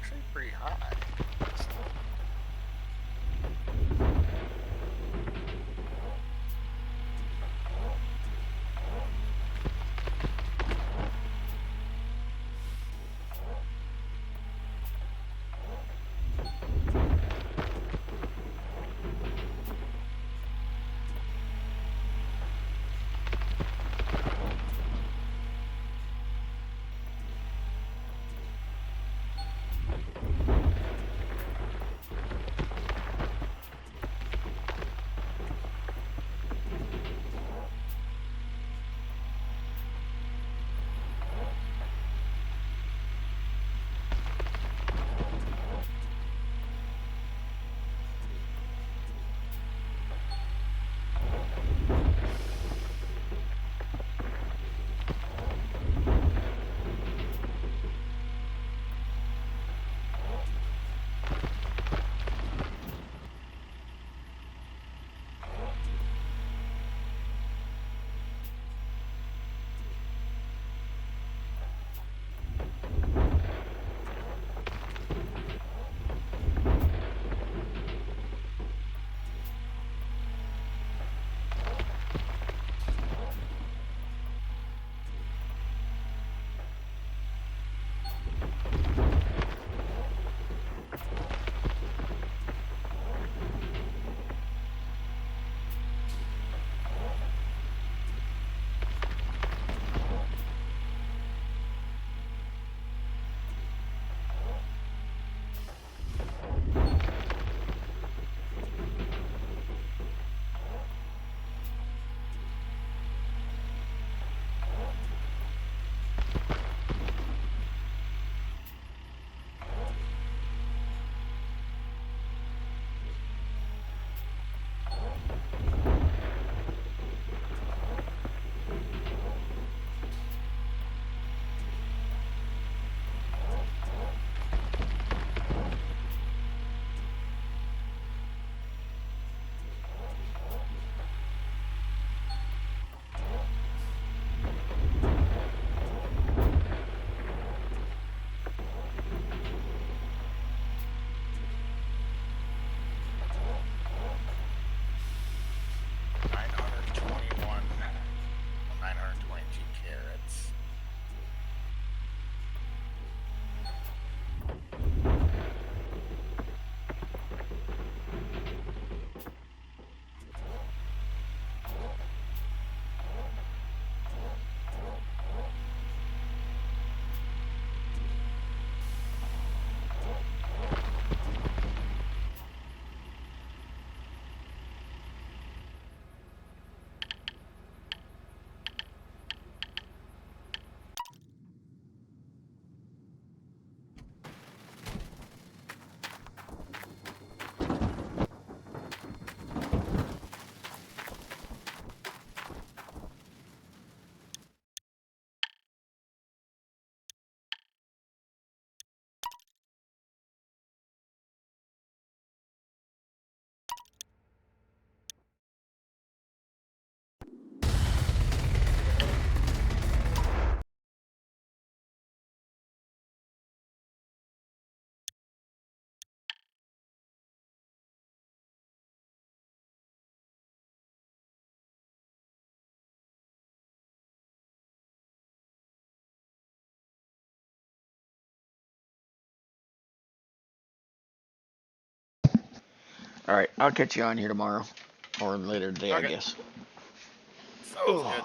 actually pretty high. Carrots. All right, I'll catch you on here tomorrow or later today, I Okay, guess. sounds good. Ugh.